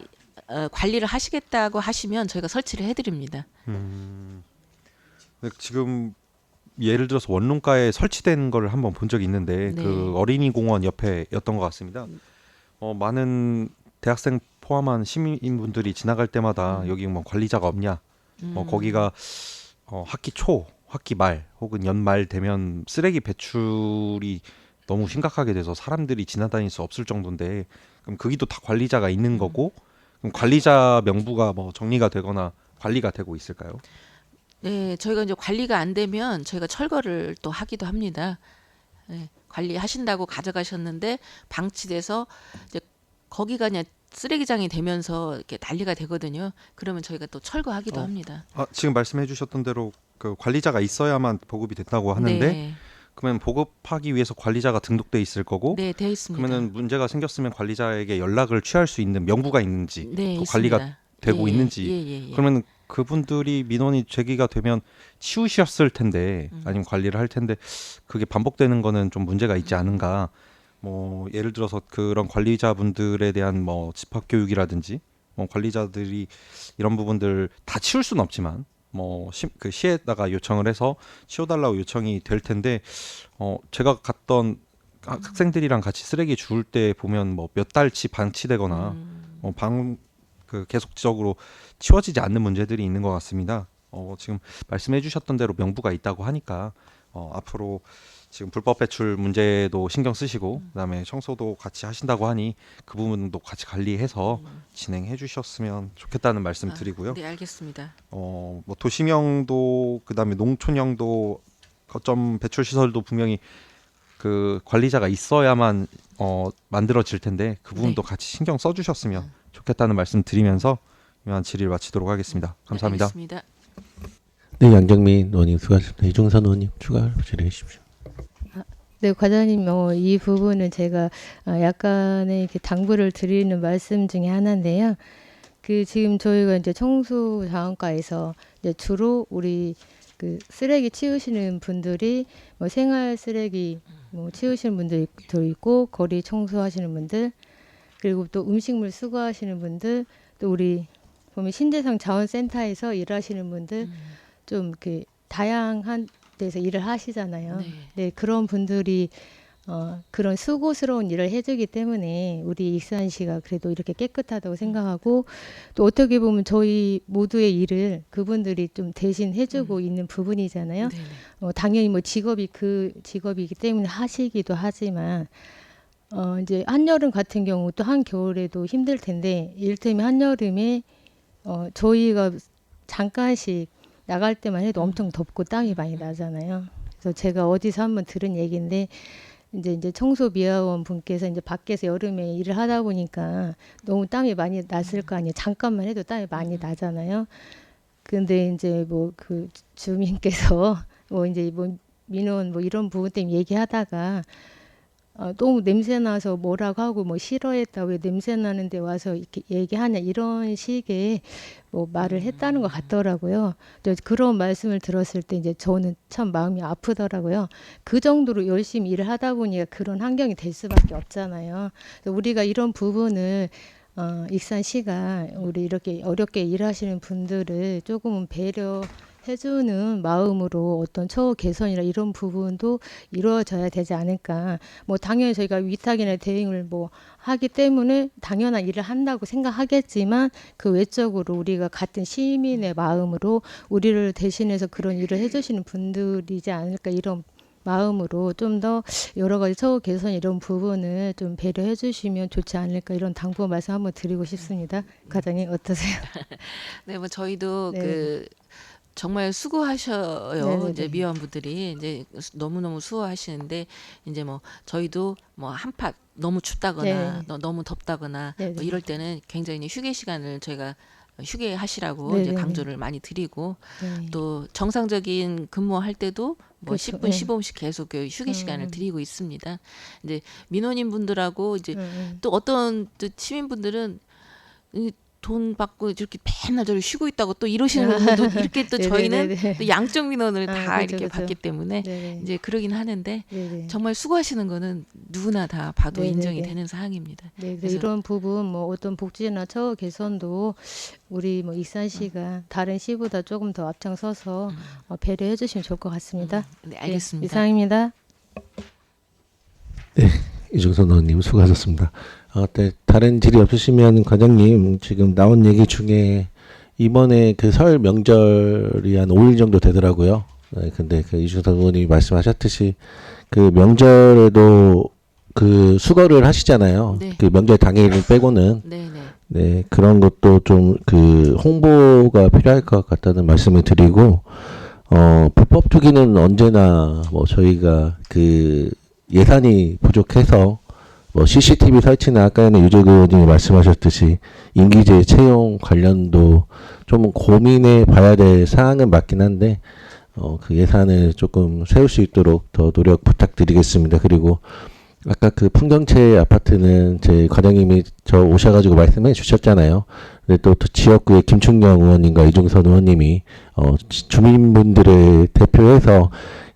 관리를 하시겠다고 하시면 저희가 설치를 해드립니다. 지금 예를 들어서 원룸가에 설치된 걸 한번 본 적이 있는데 네. 그 어린이공원 옆에였던 것 같습니다. 많은 대학생 포함한 시민분들이 지나갈 때마다 여기 뭐 관리자가 없냐, 거기가 학기 초, 학기 말 혹은 연말 되면 쓰레기 배출이 너무 심각하게 돼서 사람들이 지나다닐 수 없을 정도인데 그럼 거기도 다 관리자가 있는 거고 그럼 관리자 명부가 뭐 정리가 되거나 관리가 되고 있을까요? 네, 저희가 이제 관리가 안 되면 저희가 철거를 또 하기도 합니다. 네, 관리하신다고 가져가셨는데 방치돼서 이제 거기가 그냥 쓰레기장이 되면서 이렇게 난리가 되거든요. 그러면 저희가 또 철거하기도 합니다. 지금 말씀해 주셨던 대로 그 관리자가 있어야만 보급이 된다고 하는데 네. 그러면 보급하기 위해서 관리자가 등록돼 있을 거고, 네, 돼 있습니다. 그러면은 문제가 생겼으면 관리자에게 연락을 취할 수 있는 명부가 있는지, 네, 또 있습니다. 관리가 되고 예, 있는지. 예. 그러면 그분들이 민원이 제기가 되면 치우셨을 텐데, 아니면 관리를 할 텐데, 그게 반복되는 거는 좀 문제가 있지 않은가. 뭐 예를 들어서 그런 관리자분들에 대한 뭐 집합 교육이라든지, 뭐 관리자들이 이런 부분들 다 치울 수는 없지만, 뭐 그 시에다가 요청을 해서 치워달라고 요청이 될 텐데, 제가 갔던 학생들이랑 같이 쓰레기 주울 때 보면 뭐 몇 달치 방치되거나 그 계속적으로 치워지지 않는 문제들이 있는 것 같습니다. 지금 말씀해 주셨던 대로 명부가 있다고 하니까 앞으로 지금 불법 배출 문제도 신경 쓰시고, 그다음에 청소도 같이 하신다고 하니 그 부분도 같이 관리해서 진행해 주셨으면 좋겠다는 말씀 드리고요. 네, 알겠습니다. 뭐 도시명도 그다음에 농촌형도 거점 배출 시설도 분명히 그 관리자가 있어야만 만들어질 텐데, 그 부분도 네. 같이 신경 써주셨으면 좋겠다는 말씀 드리면서 이만 질의를 마치도록 하겠습니다. 감사합니다. 네, 알겠습니다. 네, 양정민 의원님 수고하셨습니다. 이중선 의원님 추가 질의해 주십시오. 네, 과장님, 이 부분은 제가 약간의 이렇게 당부를 드리는 말씀 중에 하나인데요. 그 지금 저희가 이제 청소 자원과에서 이제 주로 우리 그 쓰레기 치우시는 분들이 뭐 생활 쓰레기 뭐 치우시는 분들도 있고, 거리 청소하시는 분들, 그리고 또 음식물 수거하시는 분들, 또 우리 보면 신재생 자원센터에서 일하시는 분들, 좀 그 다양한 데서 일을 하시잖아요. 네. 네, 그런 분들이 그런 수고스러운 일을 해주기 때문에 우리 익산시가 그래도 이렇게 깨끗하다고 생각하고, 또 어떻게 보면 저희 모두의 일을 그분들이 좀 대신 해주고 있는 부분이잖아요. 네네. 당연히 뭐 직업이 그 직업이기 때문에 하시기도 하지만, 이제 한여름 같은 경우 또 한겨울에도 힘들 텐데, 이를테면 한여름에 저희가 잠깐씩 나갈 때만 해도 엄청 덥고 땀이 많이 나잖아요. 그래서 제가 어디서 한번 들은 얘기인데, 이제 청소미화원 분께서 이제 밖에서 여름에 일을 하다 보니까 너무 땀이 많이 났을 거 아니에요. 잠깐만 해도 땀이 많이 나잖아요. 근데 이제 뭐 그 주민께서 뭐 이제 뭐 민원 뭐 이런 부분 때문에 얘기하다가 너무 냄새 나서 뭐라고 하고 뭐 싫어했다, 왜 냄새 나는데 와서 이렇게 얘기하냐, 이런 식의 뭐 말을 했다는 것 같더라고요. 그런 말씀을 들었을 때 이제 저는 참 마음이 아프더라고요. 그 정도로 열심히 일을 하다 보니까 그런 환경이 될 수밖에 없잖아요. 그래서 우리가 이런 부분을 익산시가 우리 이렇게 어렵게 일하시는 분들을 조금은 배려해주는 마음으로 어떤 처우 개선이나 이런 부분도 이루어져야 되지 않을까. 뭐 당연히 저희가 위탁이나 대행을 뭐 하기 때문에 당연한 일을 한다고 생각하겠지만, 그 외적으로 우리가 같은 시민의 마음으로 우리를 대신해서 그런 일을 해주시는 분들이지 않을까, 이런 마음으로 좀 더 여러 가지 처우 개선 이런 부분을 좀 배려해 주시면 좋지 않을까, 이런 당부 말씀 한번 드리고 싶습니다. 과장님 어떠세요? 네, 뭐 저희도 네. 그 정말 수고하셔요. 네네네. 이제 미화원분들이 이제 너무너무 수고하시는데, 이제 뭐 저희도 뭐 한팟 너무 춥다거나 네. 너무 덥다거나 네네. 뭐 이럴 때는 굉장히 휴게 시간을 저희가 휴게하시라고 이제 네네네. 강조를 많이 드리고, 네. 또 정상적인 근무할 때도 뭐 그렇죠. 10분, 네. 15분씩 계속 그 휴게 시간을 드리고 있습니다. 이제 민원인 분들하고 이제 음. 또 어떤 또 시민분들은 돈 받고 이렇게 맨날 저를 쉬고 있다고 또 이러시는 분들도 이렇게 또 저희는 네네네네. 또 양적 민원을 다 그렇죠, 이렇게 그렇죠. 받기 때문에 네네. 이제 그러긴 하는데, 네네. 정말 수고하시는 거는 누구나 다 봐도 네네네. 인정이 되는 사항입니다. 네, 그래서 이런 부분 뭐 어떤 복지나 처우 개선도 우리 뭐 익산시가 다른 시보다 조금 더 앞장서서 배려해 주시면 좋을 것 같습니다. 네, 알겠습니다. 이상입니다. 이중선 의원님 수고하셨습니다. 네, 다른 질의 없으시면 과장님, 지금 나온 얘기 중에 이번에 그 설 명절이 한 5일 정도 되더라고요. 네, 근데 그 이중선 의원님이 말씀하셨듯이 그 명절에도 그 수거를 하시잖아요. 네. 그 명절 당일을 빼고는. 네네. 네, 그런 것도 좀 그 홍보가 필요할 것 같다는 말씀을 드리고, 불법 투기는 언제나 뭐 저희가 그 예산이 부족해서 뭐 CCTV 설치나 아까는 유재규 의원님이 말씀하셨듯이 임기제 채용 관련도 좀 고민해 봐야 될 사항은 맞긴 한데, 그 예산을 조금 세울 수 있도록 더 노력 부탁드리겠습니다. 그리고 아까 그 풍경채 아파트는 제 과장님이 저 오셔가지고 말씀해 주셨잖아요. 근데 또 지역구의 김충영 의원님과 이중선 의원님이 주민분들을 대표해서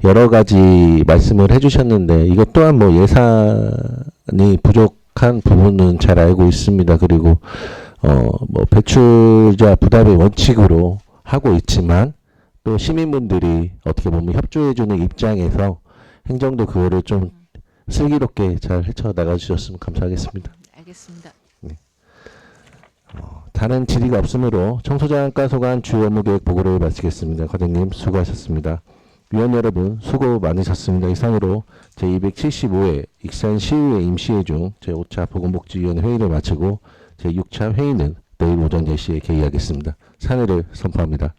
여러 가지 말씀을 해주셨는데 이것 또한 뭐 예산이 부족한 부분은 잘 알고 있습니다. 그리고 뭐 배출자 부담의 원칙으로 하고 있지만 또 시민분들이 어떻게 보면 협조해주는 입장에서 행정도 그거를 좀 슬기롭게 잘 헤쳐나가 주셨으면 감사하겠습니다. 알겠습니다. 다른 질의가 없으므로 청소장학과 소관 주요 업무 계획 보고를 마치겠습니다. 과장님 수고하셨습니다. 위원 여러분 수고 많으셨습니다. 이상으로 제275회 익산시의회 임시회 중 제5차 보건복지위원회 회의를 마치고 제6차 회의는 내일 오전 10시에 개의하겠습니다. 사회를 선포합니다.